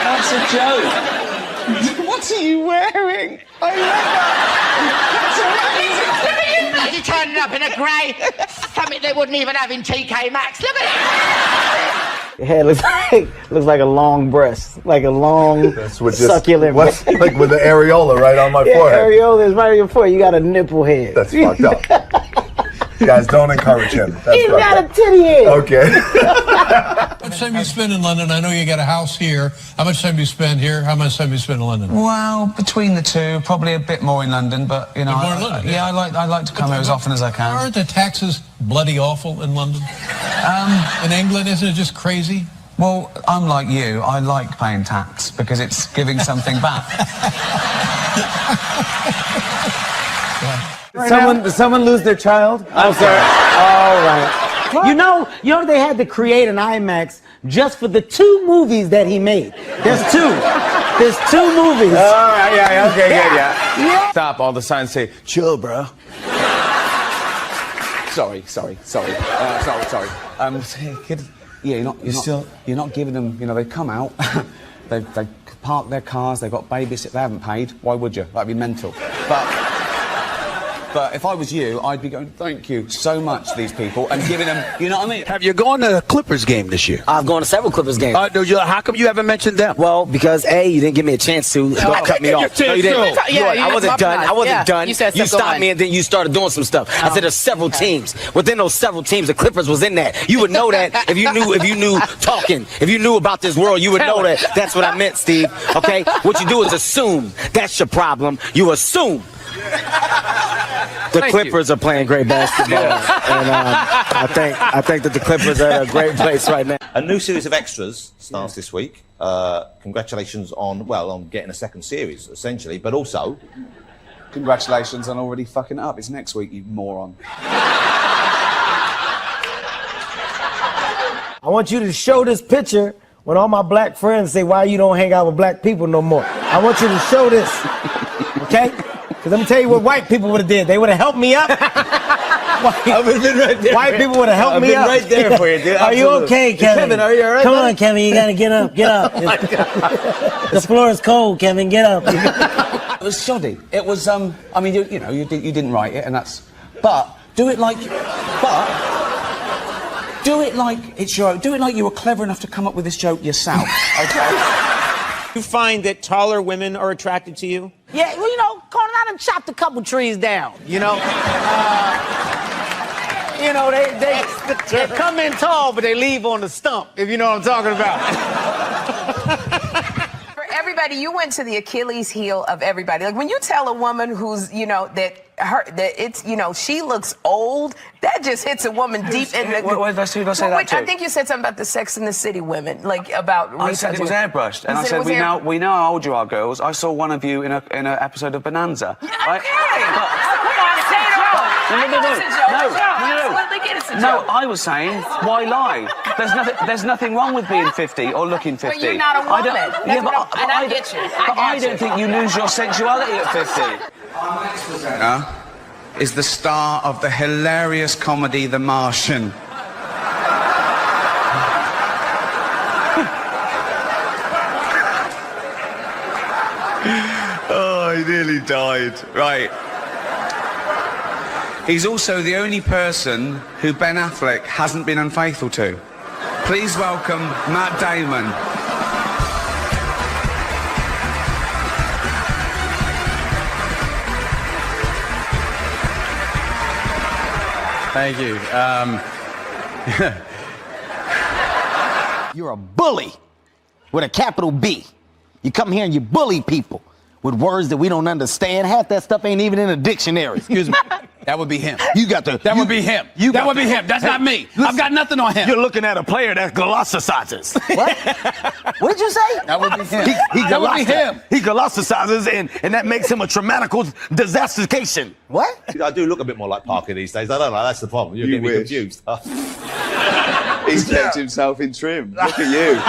That's a joke. What are you wearing? I love that. You're turning up in a grey, something they wouldn't even have in TK Maxx. Look at it. Your head looks like a long breast, like a long succulent breast. Like with the areola right on my forehead. Areola is right on your forehead. You got a nipple head. That's fucked up. Guys, don't encourage him. That's He's right. got a titty head. Okay. How much time you spend in London? I know you got a house here. How much time do you spend here? How much time do you spend in London? Well, between the two, probably a bit more in London, but you know, More in London, I like to come here as often as I can. Aren't the taxes bloody awful in London? In England, isn't it just crazy? Well, unlike you, I like paying tax because it's giving something back. Did someone lose their child? I'm sorry. All right. You know they had to create an IMAX just for the 2 movies that he made. There's 2. There's 2 movies. All right, yeah, okay, good, yeah. Stop, all the signs say, chill, bro. Sorry. Yeah, you're not giving them. You know, they come out, they park their cars, they've got babysitters, they haven't paid. Why would you? That'd be mental. But if I was you, I'd be going, thank you so much to these people, and giving them, you know what I mean? Have you gone to a Clippers game this year? I've gone to several Clippers games. How come you haven't mentioned them? Well, because A, you didn't give me a chance to. Don't cut me off. No, you didn't. I wasn't done. You stopped me and then you started doing some stuff. I said there's several teams. Within those several teams, the Clippers was in that. You would know that if you knew about this world, you would know that. That's what I meant, Steve. Okay? What you do is assume. That's your problem. You assume. The Clippers are playing great basketball, and I think that the Clippers are at a great place right now. A new series of extras starts this week. Congratulations on getting a second series, essentially, but also... Congratulations on already fucking it up. It's next week, you moron. I want you to show this picture when all my black friends say, why you don't hang out with black people no more. I want you to show this, okay? Because let me tell you what white people would have did. They would have helped me up. I would have been right there. White people would have helped me up. I've been right there for you, dude. Are you okay, Kevin? Kevin, are you all right? Come on, Kevin. You got to get up. Get up. The floor is cold, Kevin. Get up. It was shoddy. It was, I mean, you didn't write it, and that's... But do it like it's your own. Do it like you were clever enough to come up with this joke yourself, okay? You find that taller women are attracted to you? Yeah, well, you know, Conan, I done chopped a couple trees down, you know? They come in tall, but they leave on the stump, if you know what I'm talking about. For everybody, you went to the Achilles heel of everybody. Like, when you tell a woman who's, she looks old, that just hits a woman deep in the... Who did I say that to? I think you said something about the Sex and the City women, like about... I said it was airbrushed, and I said, we know how old you are, girls. I saw one of you in an episode of Bonanza. Okay. Come on, say it all. No, I was saying, why lie? There's nothing wrong with being 50 or looking 50. But you're not a woman. I get you. I don't think you lose your sensuality at 50. Our next presenter is the star of the hilarious comedy The Martian. Oh, he nearly died. Right. He's also the only person who Ben Affleck hasn't been unfaithful to. Please welcome Matt Damon. Thank you. You're a bully with a capital B. You come here and you bully people with words that we don't understand. Half that stuff ain't even in a dictionary. Excuse me. That would be him. That would be him. That would be him. That's not me. I've got nothing on him. You're looking at a player that glossicizes. What? What did you say? That would be him. That would be him. He glossicizes, and that makes him a traumatical disastication. What? I do look a bit more like Parker these days. I don't know. That's the problem. You're getting me confused. He's kept himself in trim. Look at you.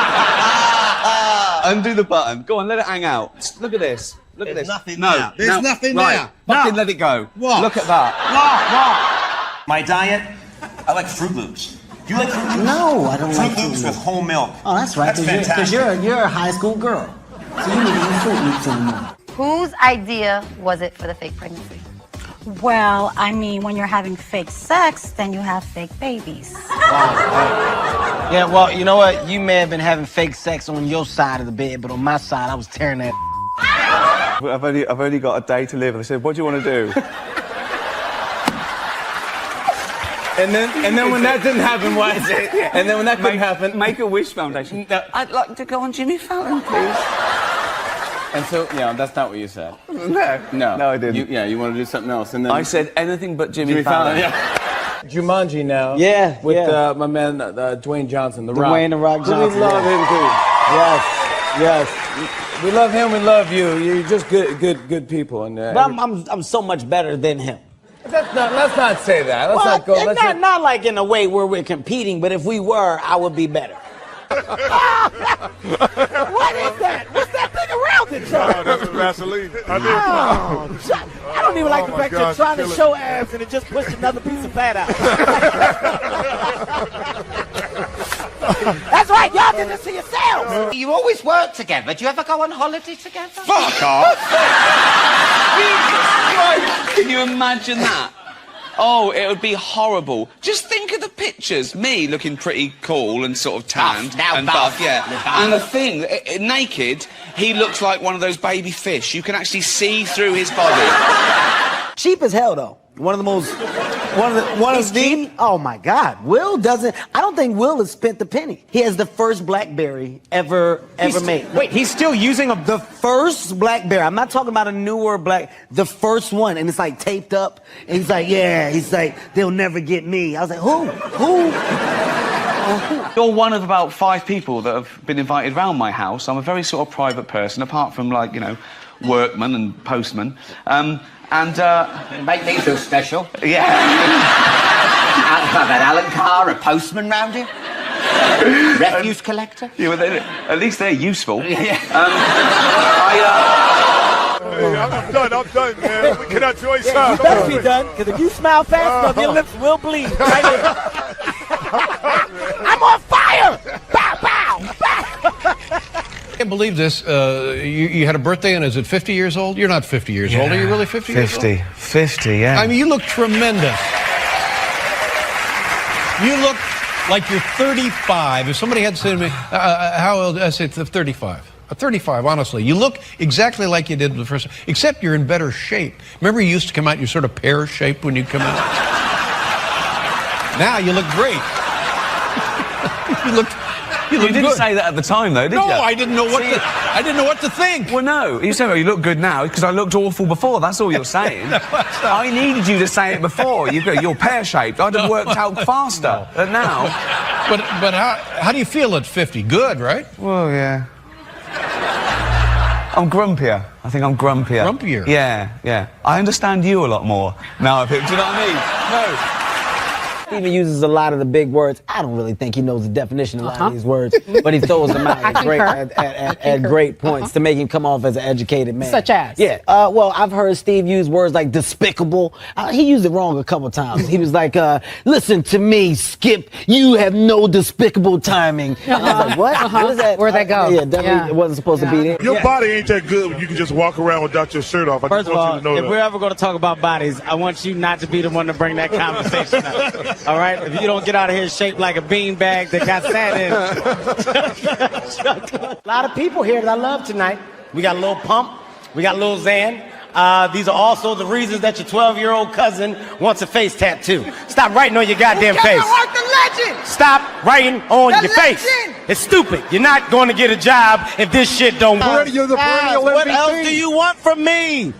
Undo the button. Go on, let it hang out. Look at this. Look at this. Nothing no, there. There's nothing there. Fucking let it go. What? Look at that. What? My diet, I like Fruit Loops. Do you like Fruit Loops? No, I don't like Fruit Loops with whole milk. Oh, that's right. Because you're a high school girl. So you need to eat Fruit Loops anymore. Whose idea was it for the fake pregnancy? Well, I mean, when you're having fake sex, then you have fake babies. Yeah, well, you know what? You may have been having fake sex on your side of the bed, but on my side, I was tearing that. I've only got a day to live. And I said, what do you want to do? And then when that didn't happen, what? And then when that couldn't happen, Make-A-Wish Foundation. No. I'd like to go on Jimmy Fallon, please. and so that's not what you said. No, I didn't. You want to do something else, and then I said anything but Jimmy Fallon. Jumanji now. Yeah, with my man Dwayne Johnson, The Rock. Dwayne The Rock Johnson. We love him too. Yes. We love him. We love you. You're just good people. And but I'm so much better than him. Let's not say that. Let's not go. Not like in a way where we're competing, but if we were, I would be better. What is that? What's that thing around it, Chuck? Oh, that's Vaseline. I don't even like the fact you're trying to show ass and it just pushed another piece of fat out. That's right, y'all did this to yourselves. You always work together. Do you ever go on holiday together? Fuck off! Can you imagine that? Oh, it would be horrible. Just think of the pictures. Me looking pretty cool and sort of tanned and buff, yeah. And the thing, naked, he looks like one of those baby fish. You can actually see through his body. Cheap as hell, though. One of the oh my God, Will doesn't. I don't think Will has spent the penny. He has the first BlackBerry ever made. Wait, he's still using the first BlackBerry. I'm not talking about a newer the first one, and it's like taped up. And he's like, he's like, they'll never get me. I was like, who? You're one of about 5 people that have been invited round my house. I'm a very sort of private person, apart from workmen and postmen. Make me feel special. Yeah. I've had Alan Carr, a postman round here. Refuse collector. Yeah, well, at least they're useful. Hey, I'm done, man. We cannot join You better be done, because if you smile fast enough, your lips will bleed. Right here. I'm on fire! Bow, bow, bow! I can't believe this. You had a birthday, and is it 50 years old? You're not 50 years old. Are you really 50 years old? 50, yeah. I mean, you look tremendous. You look like you're 35. If somebody had said to me, how old? I said 35. 35, honestly. You look exactly like you did the first, except you're in better shape. Remember you used to come out, you're sort of pear-shaped when you come out? Now you look great. You didn't good. say that at the time, though, did you? No, I didn't know what to think. Well, no. You say, you look good now because I looked awful before. That's all you're saying. I needed you to say it before. You're pear-shaped. I'd have worked out faster than now. But how do you feel at 50? Good, right? Well, yeah. I'm grumpier. I think I'm grumpier. Grumpier? Yeah. I understand you a lot more now. Do you know what I mean? No. Steven uses a lot of the big words. I don't really think he knows the definition of a lot of these words, but he throws them out at great points to make him come off as an educated man. Such as? Yeah. Well, I've heard Steve use words like despicable. He used it wrong a couple times. He was like, listen to me, Skip. You have no despicable timing. I was like, what? What is that? Where'd that go? Yeah, definitely it wasn't supposed to be there. Your body ain't that good when you can just walk around without your shirt off. I First just of want all, you to know if that. we're ever going to talk about bodies, I want you not to be the one to bring that conversation up. All right? If you don't get out of here shaped like a beanbag that got sat in. A lot of people here that I love tonight. We got Lil Pump. We got Lil Xan. These are also the reasons that your 12-year-old cousin wants a face tattoo. Stop writing on your goddamn face. Hart the legend! Stop writing on your face. It's stupid. You're not going to get a job if this shit don't work. You're the perennial What MVP. else do you want from me?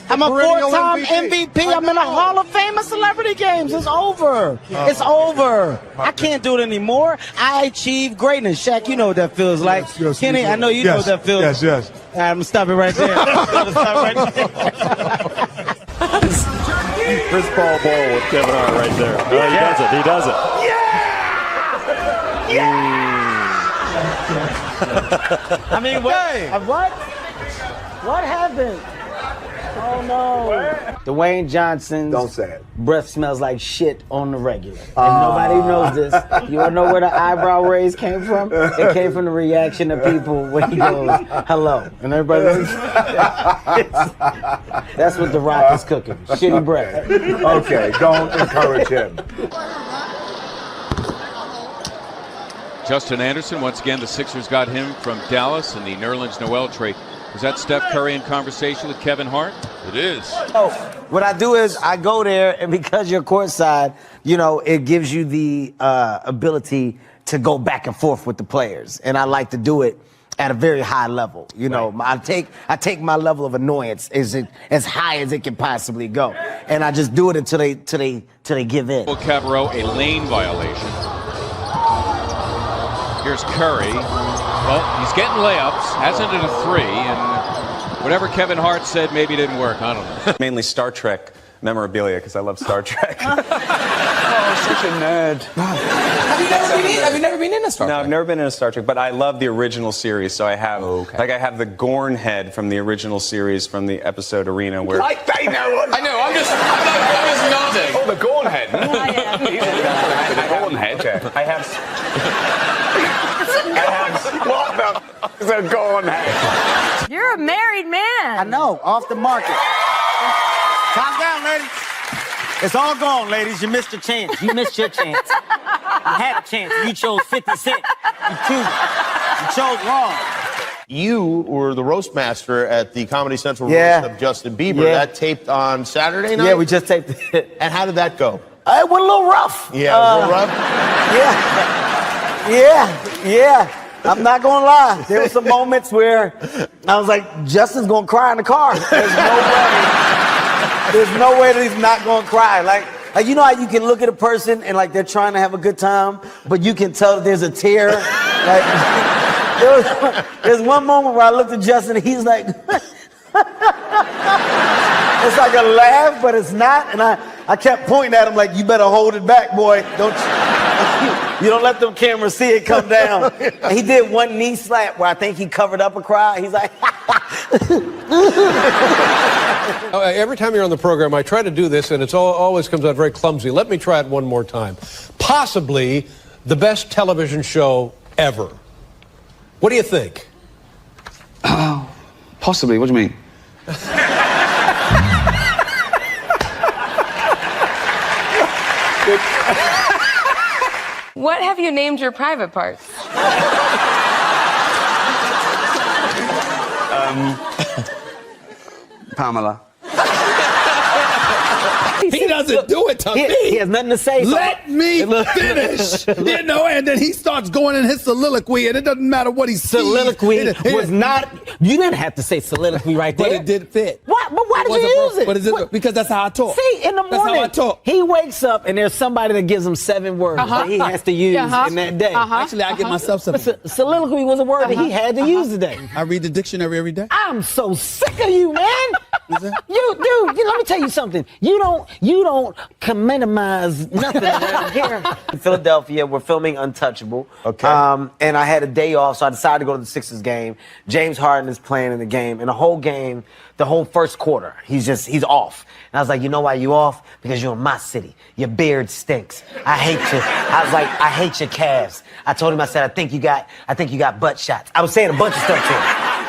I'm a perennial four-time MVP. MVP. I'm in a Hall of Fame of Celebrity Games. It's over. It's over. I can't do it anymore. I achieved greatness. Shaq, you know what that feels like. Yes, Kenny, I know you know what that feels. Yes. I'm going to stop it right there. Chris Paul ball with Kevin Hart right there. No, he does it. He does it. Yeah! I mean, what? What happened? Oh, no. Dwayne Johnson's Don't say it. breath smells like shit on the regular. And nobody knows this. You want to know where the eyebrow raise came from? It came from the reaction of people when he goes, hello. And everybody goes, that's what The Rock is cooking. Shitty breath. Okay, don't encourage him. Justin Anderson, once again, the Sixers got him from Dallas in the Nerlens Noel trade. Is that Steph Curry in conversation with Kevin Hart? It is. Oh, what I do is I go there, and because you're courtside, you know, it gives you the ability to go back and forth with the players, and I like to do it at a very high level. You know, I take my level of annoyance as high as it can possibly go, and I just do it until they give in. Cabarro, a lane violation. Here's Curry. Well, he's getting layups, hasn't hit a three, and whatever Kevin Hart said maybe didn't work. I don't know. Mainly Star Trek memorabilia because I love Star Trek. Oh, such a nerd. Have you never been in a Star Trek? No, I've never been in a Star Trek, but I love the original series. So I have, like, I have the Gorn head from the original series from the episode Arena, where They know. I know. I'm just nodding. Oh, the Gorn head. The Gorn head. Okay. I have. What the f*** is a Gorn head? You're a married man. I know, off the market. Calm down, ladies. It's all gone, ladies. You missed your chance. You missed your chance. You had a chance. You chose 50 Cent. You chose wrong. You were the roast master at the Comedy Central roast of Justin Bieber. Yeah. That taped on Saturday night? Yeah, we just taped it. And how did that go? It went a little rough. Yeah, it was a little rough? Yeah. I'm not gonna lie. There were some moments where I was like, Justin's gonna cry in the car. There's no way that he's not gonna cry. Like you know how you can look at a person and like they're trying to have a good time, but you can tell that there's a tear. Like there's one moment where I looked at Justin and he's like, it's like a laugh, but it's not. And I kept pointing at him like, you better hold it back, boy. You don't let them cameras see it come down. And he did one knee slap where I think he covered up a cry. He's like, every time you're on the program, I try to do this, and it always comes out very clumsy. Let me try it one more time. Possibly the best television show ever. What do you think? Possibly. What do you mean? What have you named your private parts? Pamela. He doesn't do it to me. He has nothing to say. Let me finish. You know, and then he starts going in his soliloquy, and it doesn't matter what he says. Soliloquy was not. You didn't have to say soliloquy right there. But it did fit. What? But why did you use it? But is it because that's how I talk. See, in the morning, that's how I talk. He wakes up and there's somebody that gives him 7 words that he has to use in that day. Actually, I give myself 7. Soliloquy was a word that he had to use today. I read the dictionary every day. I'm so sick of you, man. Let me tell you something. You don't minimize nothing around here. In Philadelphia, we're filming Untouchable. Okay. And I had a day off, so I decided to go to the Sixers game. James Harden is playing in the game, and the whole game, the whole first quarter, he's off. And I was like, you know why you off? Because you're in my city. Your beard stinks. I hate you. I was like, I hate your calves. I told him, I said, I think you got butt shots. I was saying a bunch of stuff to him.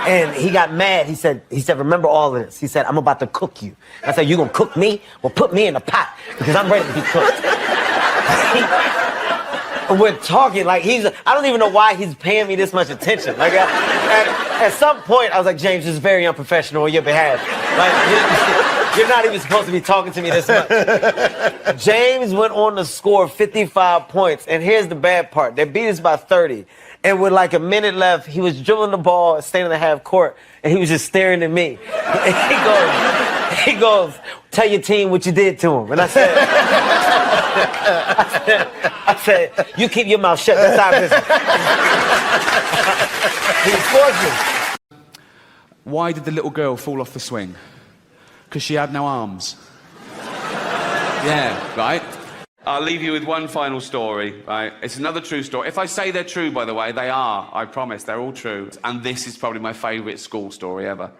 And he got mad. He said, remember all of this. He said, I'm about to cook you. I said, you gonna cook me? Well, put me in a pot because I'm ready to be cooked. We're talking like I don't even know why he's paying me this much attention. Like at some point, I was like, James, this is very unprofessional on your behalf. Like, you're not even supposed to be talking to me this much. James went on to score 55 points. And here's the bad part. They beat us by 30. And with like a minute left, he was dribbling the ball, staying in the half court, and he was just staring at me. And he goes, tell your team what you did to him. And I said, you keep your mouth shut. That's our business. He scored me. Why did the little girl fall off the swing? Because she had no arms. Yeah, right? I'll leave you with one final story, right? It's another true story. If I say they're true, by the way, they are. I promise, they're all true. And this is probably my favourite school story ever.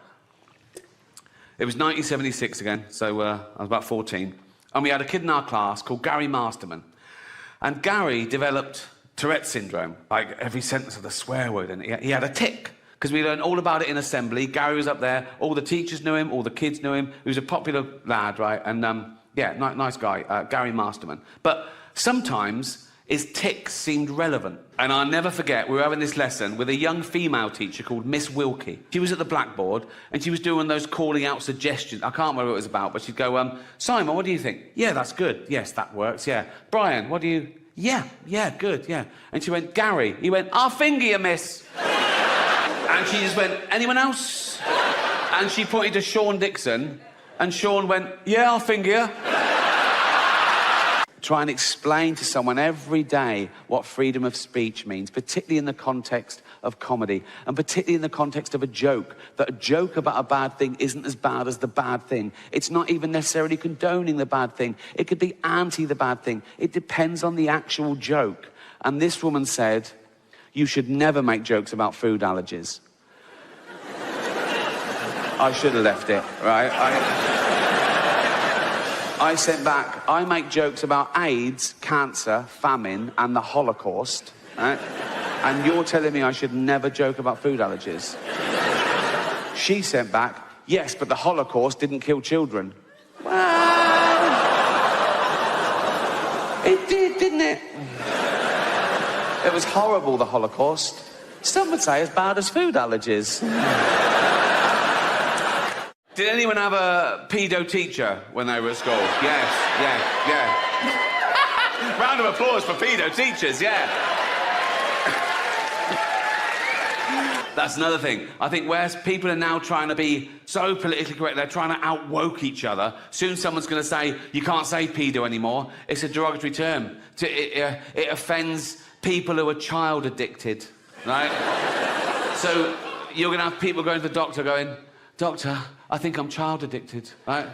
It was 1976 again, so I was about 14. And we had a kid in our class called Gary Masterman. And Gary developed Tourette's syndrome, like every sentence of the swear word, and he had a tic. Because we learned all about it in assembly. Gary was up there, all the teachers knew him, all the kids knew him. He was a popular lad, right? And yeah, nice guy, Gary Masterman. But sometimes is ticks seemed relevant. And I'll never forget, we were having this lesson with a young female teacher called Miss Wilkie. She was at the blackboard, and she was doing those calling out suggestions. I can't remember what it was about, but she'd go, Simon, what do you think? Yeah, that's good. Yes, that works, yeah. Brian, what do you... Yeah, good, yeah. And she went, Gary. He went, I'll finger you, miss. And she just went, anyone else? And she pointed to Sean Dixon, and Sean went, yeah, I'll finger you. Try and explain to someone every day what freedom of speech means, particularly in the context of comedy, and particularly in the context of a joke, that a joke about a bad thing isn't as bad as the bad thing. It's not even necessarily condoning the bad thing. It could be anti the bad thing. It depends on the actual joke. And this woman said, you should never make jokes about food allergies. I should have left it, right? I sent back, I make jokes about AIDS, cancer, famine, and the Holocaust, right? And you're telling me I should never joke about food allergies. She sent back, yes, but the Holocaust didn't kill children. Well, it did, didn't it? It was horrible, the Holocaust. Some would say as bad as food allergies. Did anyone have a pedo teacher when they were at school? Yes, yeah. Round of applause for pedo teachers, yeah. That's another thing. I think where people are now trying to be so politically correct, they're trying to out-woke each other. Soon someone's going to say, you can't say pedo anymore. It's a derogatory term. It offends people who are child addicted, right? So you're going to have people going to the doctor going, Doctor, I think I'm child addicted, right?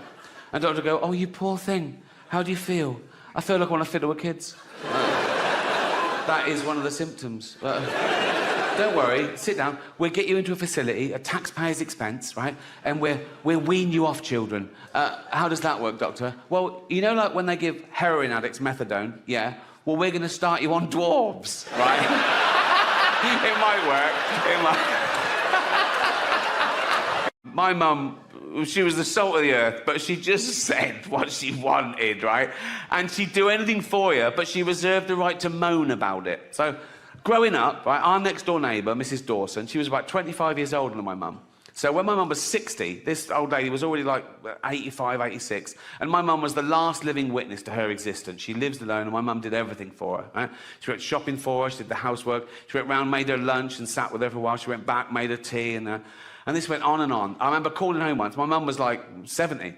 And doctor go, oh, you poor thing. How do you feel? I feel like I want to fiddle with kids. That is one of the symptoms. Don't worry, sit down. We'll get you into a facility at taxpayers' expense, right? And we'll wean you off children. How does that work, doctor? Well, you know, like when they give heroin addicts methadone, yeah? Well, we're going to start you on dwarves, right? It might work. It might. My mum, she was the salt of the earth, but she just said what she wanted, right? And she'd do anything for you, but she reserved the right to moan about it. So, growing up, right, our next-door neighbour, Mrs. Dawson, she was about 25 years older than my mum. So when my mum was 60, this old lady was already like 85, 86, and my mum was the last living witness to her existence. She lives alone, and my mum did everything for her, right? She went shopping for her, she did the housework, she went round, made her lunch and sat with her for a while, she went back, made her tea, and this went on and on. I remember calling home once. My mum was like 70.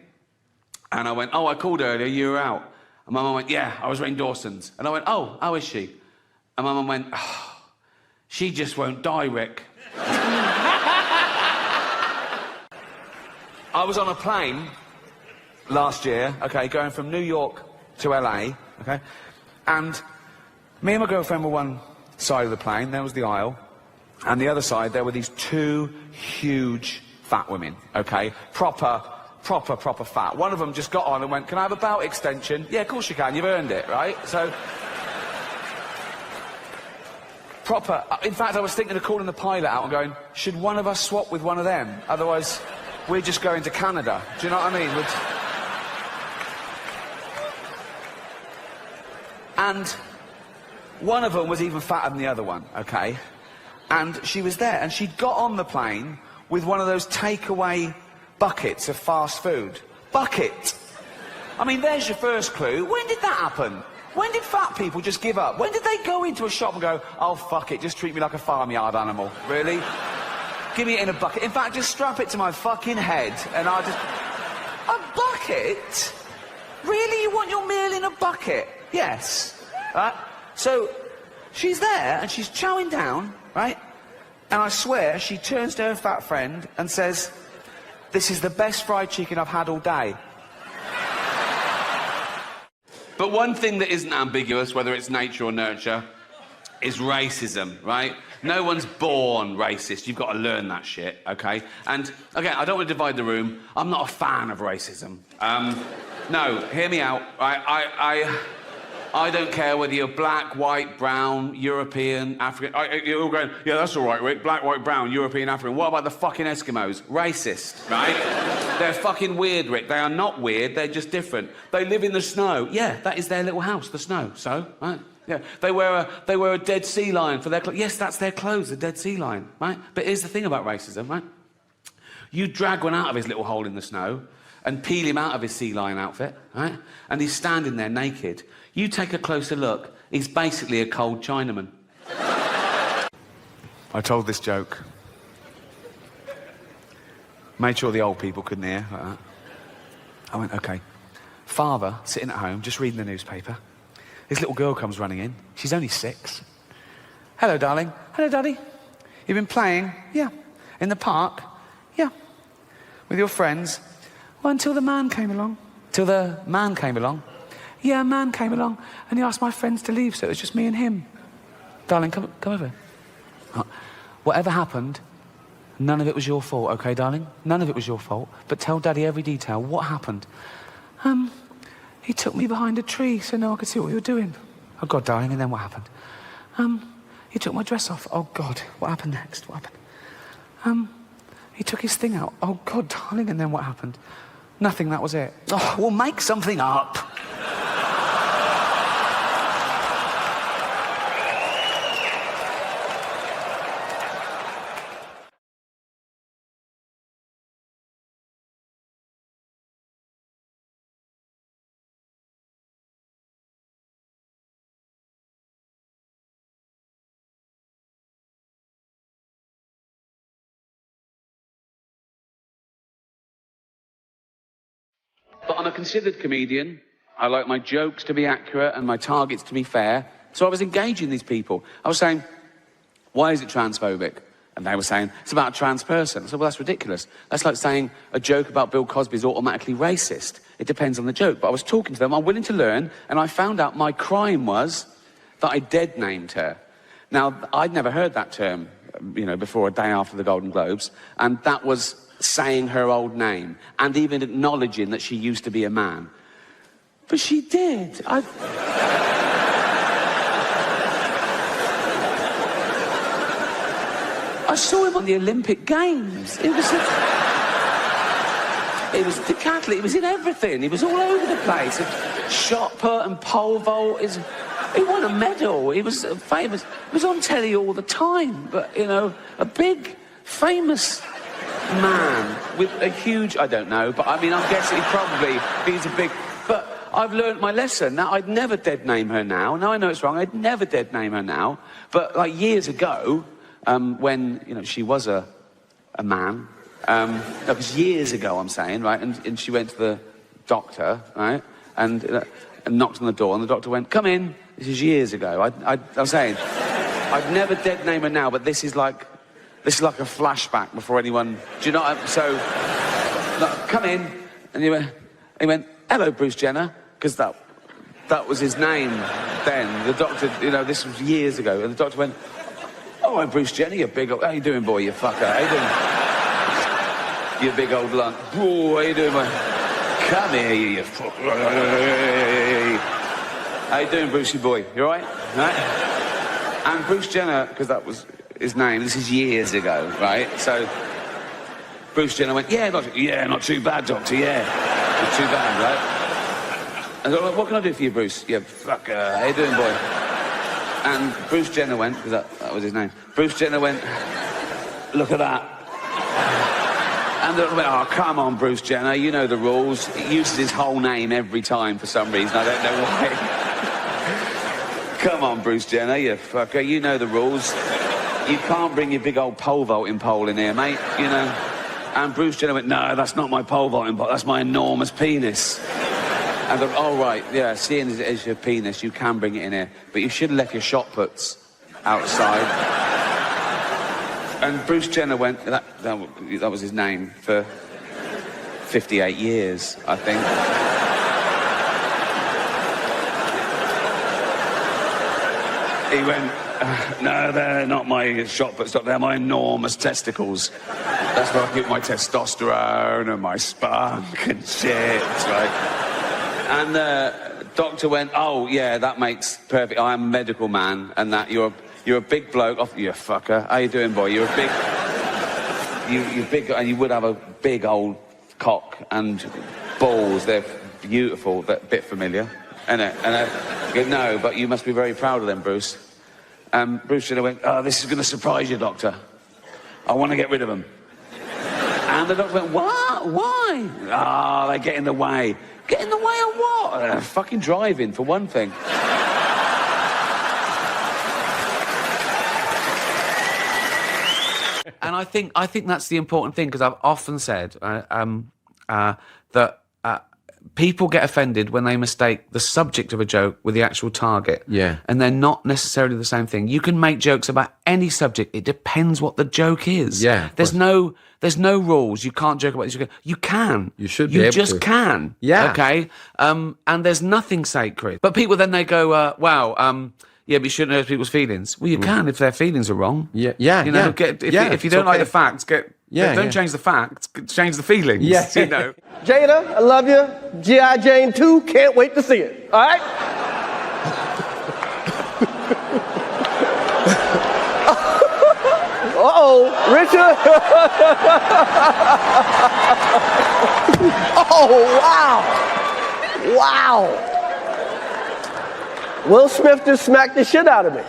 And I went, oh, I called earlier, you were out. And my mum went, yeah, I was in Dawson's. And I went, oh, how is she? And my mum went, oh, she just won't die, Rick. I was on a plane last year, okay, going from New York to LA, okay? And me and my girlfriend were one side of the plane, there was the aisle. And the other side, there were these two huge fat women, okay? Proper fat. One of them just got on and went, can I have a belt extension? Yeah, of course you can, you've earned it, right? So, proper. In fact, I was thinking of calling the pilot out and going, should one of us swap with one of them? Otherwise, we're just going to Canada. Do you know what I mean? And one of them was even fatter than the other one, okay? And she was there, and she'd got on the plane with one of those takeaway buckets of fast food. Bucket! I mean, there's your first clue. When did that happen? When did fat people just give up? When did they go into a shop and go, oh, fuck it, just treat me like a farmyard animal? Really? Give me it in a bucket. In fact, just strap it to my fucking head, and I'll just... A bucket? Really? You want your meal in a bucket? Yes. So, she's there, and she's chowing down, right? And I swear, she turns to her fat friend and says, this is the best fried chicken I've had all day. But one thing that isn't ambiguous, whether it's nature or nurture, is racism, right? No one's born racist. You've got to learn that shit, okay? And, again, I don't want to divide the room. I'm not a fan of racism. No, hear me out. I don't care whether you're black, white, brown, European, African... You're all going, yeah, that's all right, Rick. Black, white, brown, European, African. What about the fucking Eskimos? Racist, right? They're fucking weird, Rick. They are not weird, they're just different. They live in the snow. Yeah, that is their little house, the snow. So, right? Yeah. They wear a dead sea lion for their clothes. Yes, that's their clothes, a dead sea lion, right? But here's the thing about racism, right? You drag one out of his little hole in the snow and peel him out of his sea lion outfit, right? And he's standing there naked. You take a closer look, he's basically a cold Chinaman. I told this joke. Made sure the old people couldn't hear, like that. I went, OK. Father, sitting at home, just reading the newspaper. This little girl comes running in. She's only 6. Hello, darling. Hello, Daddy. You've been playing? Yeah. In the park? Yeah. With your friends? Well, until the man came along. Till the man came along? Yeah, a man came along, and he asked my friends to leave, so it was just me and him. Darling, come over here. Whatever happened, none of it was your fault, OK, darling? None of it was your fault. But tell Daddy every detail. What happened? He took me behind a tree so no one could see what we were doing. Oh, God, darling, and then what happened? He took my dress off. Oh, God, what happened next? What happened? He took his thing out. Oh, God, darling, and then what happened? Nothing, that was it. Oh, well, make something up. But I'm a considered comedian. I like my jokes to be accurate and my targets to be fair. So I was engaging these people. I was saying, why is it transphobic? And they were saying, it's about a trans person. I said, well, that's ridiculous. That's like saying a joke about Bill Cosby is automatically racist. It depends on the joke. But I was talking to them, I'm willing to learn, and I found out my crime was that I dead-named her. Now, I'd never heard that term, before a day after the Golden Globes, and that was saying her old name and even acknowledging that she used to be a man. But she did. I saw him on the Olympic Games. It was decathlete. It was in everything. He was all over the place. Shot put and pole vault. He won a medal. He was famous. He was on telly all the time. But, a big, famous man with a huge, I don't know, but I mean, I'm guessing he's a big, but I've learnt my lesson. Now, I'd never dead name her now. Now I know it's wrong, I'd never dead name her now. But like years ago, when, she was a man, that was years ago, I'm saying, right, and she went to the doctor, right, and knocked on the door, and the doctor went, come in. This is years ago. I'm saying, I'd never dead name her now, but this is like a flashback before anyone... Do you know what So, look, come in, and he went, hello, Bruce Jenner, because that was his name then. The doctor, this was years ago, and the doctor went, oh, I'm Bruce Jenner, you big old... How you doing, boy, you fucker? How you doing? You big old lunt. Oh, how you doing, boy? Come here, you fucker. How you doing, Brucey boy? You all right? Right? And Bruce Jenner, because that was his name, this is years ago, right? So Bruce Jenner went, yeah, not too bad, doctor, yeah. Not too bad, right? And I thought, what can I do for you, Bruce? Yeah, fucker, how you doing, boy? And Bruce Jenner went, because that was his name, Bruce Jenner went, look at that. And they went, oh, come on, Bruce Jenner, you know the rules. He uses his whole name every time for some reason, I don't know why. Come on, Bruce Jenner, you fucker, you know the rules. You can't bring your big old pole vaulting pole in here, mate, And Bruce Jenner went, no, that's not my pole vaulting pole, that's my enormous penis. And I thought, oh, right, yeah, seeing as it is your penis, you can bring it in here. But you should have left your shot puts outside. And Bruce Jenner went, that was his name for 58 years, I think. He went, no, they're not my shot puts, they're my enormous testicles. That's where I get my testosterone and my spunk and shit, right? And the doctor went, oh, yeah, that makes perfect. I am a medical man, and that you're a big bloke. Oh, you fucker. How you doing, boy? You're a big... You're big, and you would have a big old cock and balls, they're beautiful, but a bit familiar. And I go, no, but you must be very proud of them, Bruce. Bruce should have went, oh, this is going to surprise you, Doctor. I want to get rid of them. And the doctor went, what? Why? Ah, they get in the way. Get in the way of what? Fucking driving, for one thing. And I think that's the important thing, because I've often said that people get offended when they mistake the subject of a joke with the actual target. Yeah. And they're not necessarily the same thing. You can make jokes about any subject. It depends what the joke is. Yeah. There's no rules. You can't joke about this. You can. You should be able You just to. can. Yeah. Okay? And there's nothing sacred. But people then they go, wow, yeah, but you shouldn't hurt people's feelings. Well, you can if their feelings are wrong. Yeah. You know, if you don't like the facts, don't change the facts, change the feelings. Yeah. You know. Jada, I love you. G.I. Jane 2, can't wait to see it. All right? Uh-oh, Richard. Oh, wow. Wow. Will Smith just smacked the shit out of me.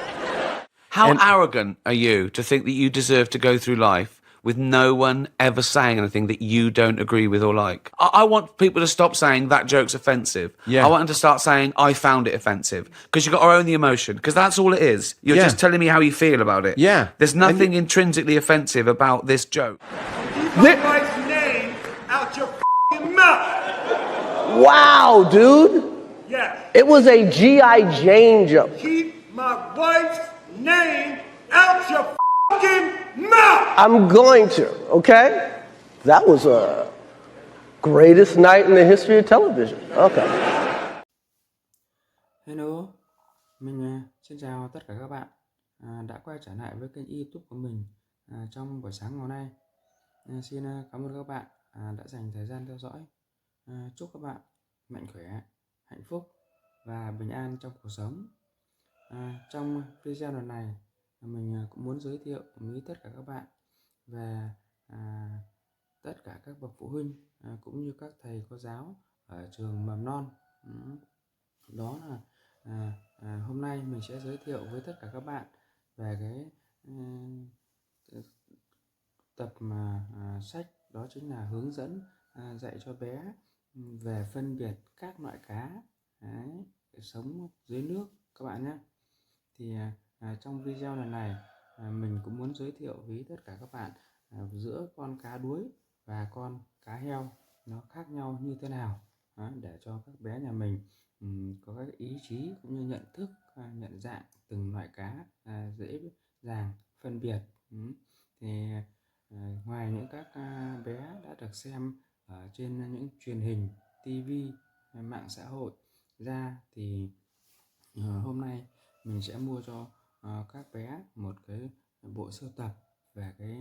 How arrogant are you to think that you deserve to go through life with no one ever saying anything that you don't agree with or like? I want people to stop saying that joke's offensive. Yeah. I want them to start saying I found it offensive, because you've got to own the emotion, because that's all it is. You're just telling me how you feel about it. Yeah. There's nothing intrinsically offensive about this joke. Keep my wife's name out your f***ing mouth. Wow, dude. Yes. It was a G.I. Jane joke. Keep my wife's name out your f***ing mouth. I'm going to, okay? That was a greatest night in the history of television. Okay. Hello, mình xin chào tất cả các bạn đã quay trở lại với kênh YouTube của mình trong buổi sáng ngày hôm nay. Xin cảm ơn các bạn đã dành thời gian theo dõi. Chúc các bạn mạnh khỏe, hạnh phúc và bình an trong cuộc sống. Trong video lần này, mình cũng muốn giới thiệu với tất cả các bạn về tất cả các bậc phụ huynh cũng như các thầy cô giáo ở trường mầm non. Đó là hôm nay mình sẽ giới thiệu với tất cả các bạn về cái tập sách, đó chính là hướng dẫn dạy cho bé về phân biệt các loại cá sống dưới nước các bạn nhé. Thì trong video lần này mình cũng muốn giới thiệu với tất cả các bạn giữa con cá đuối và con cá heo nó khác nhau như thế nào, để cho các bé nhà mình có các ý chí cũng như nhận thức nhận dạng từng loại cá dễ dàng phân biệt. Thì ngoài những các bé đã được xem ở trên những truyền hình, tivi, mạng xã hội ra, thì hôm nay mình sẽ mua cho các bé một cái bộ sưu tập về cái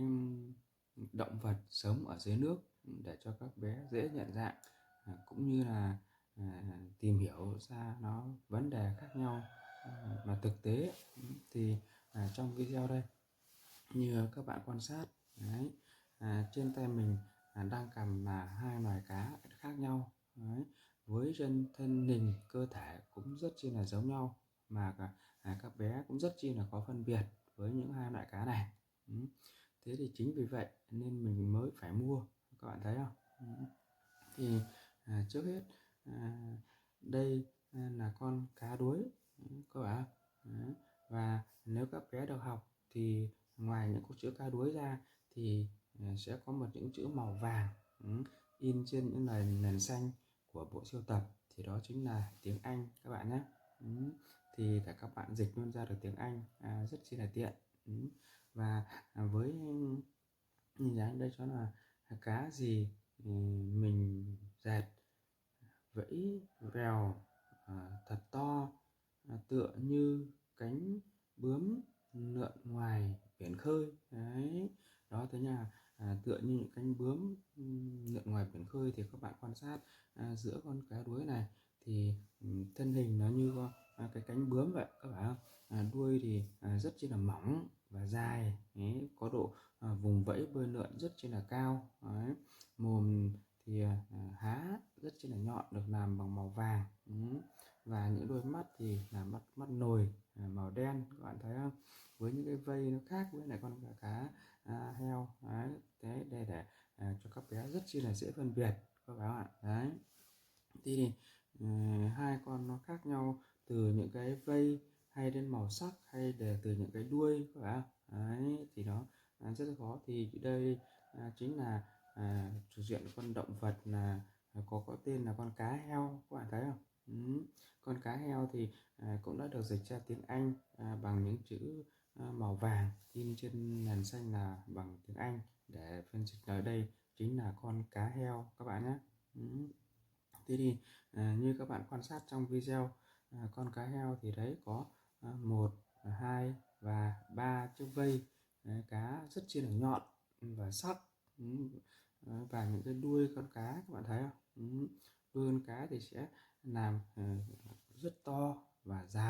động vật sống ở dưới nước để cho các bé dễ nhận dạng cũng như là tìm hiểu ra nó vấn đề khác nhau mà thực tế. Thì trong video đây, như các bạn quan sát đấy, trên tay mình đang cầm là hai loài cá khác nhau đấy, với thân hình cơ thể cũng rất chi là giống nhau, mà các bé cũng rất chi là khó phân biệt với những hai loại cá này. Thế thì chính vì vậy nên mình mới phải mua, các bạn thấy không? Thì trước hết đây là con cá đuối các bạn. Và nếu các bé được học thì ngoài những chữ cá đuối ra thì sẽ có một những chữ màu vàng in trên những nền xanh của bộ sưu tập, thì đó chính là tiếng Anh các bạn nhé. Thì để các bạn dịch luôn ra được tiếng Anh rất chi là tiện. Và với nhìn dáng đây cho là cá gì mình dệt vẫy vèo thật to, tựa như cánh bướm lượn ngoài biển khơi đấy. Đó, thế là tựa như những cánh bướm lượn ngoài biển khơi. Thì các bạn quan sát giữa con cá đuối này thì thân hình nó như cái cánh bướm vậy các bạn. Đuôi thì rất chi là mỏng và dài đấy, có độ vùng vẫy bơi lượn rất chi là cao đấy. Mồm thì Và những đôi mắt thì là mắt nồi màu đen, các bạn thấy không, với những cái vây nó khác với lại con cá heo. Đấy, thế để cho các bé rất chi là dễ phân biệt các bạn ạ. Đấy, thì hai con nó khác nhau từ những cái vây hay đến màu sắc hay từ những cái đuôi các bạn. Đấy, thì nó rất là khó. Thì đây chính là chủ diện con động vật là có tên là con cá heo, các bạn thấy không? Con cá heo thì cũng đã được dịch ra tiếng Anh bằng những chữ màu vàng in trên nền xanh là bằng tiếng Anh, để phiên dịch ở đây chính là con cá heo các bạn nhé. Thế thì như các bạn quan sát trong video, con cá heo thì đấy có 1, 2 và 3 chiếc vây. Đấy, cá rất chi là nhọn và sắc. Và những cái đuôi con cá các bạn thấy không? Đuôi con cá thì sẽ làm rất to và dài.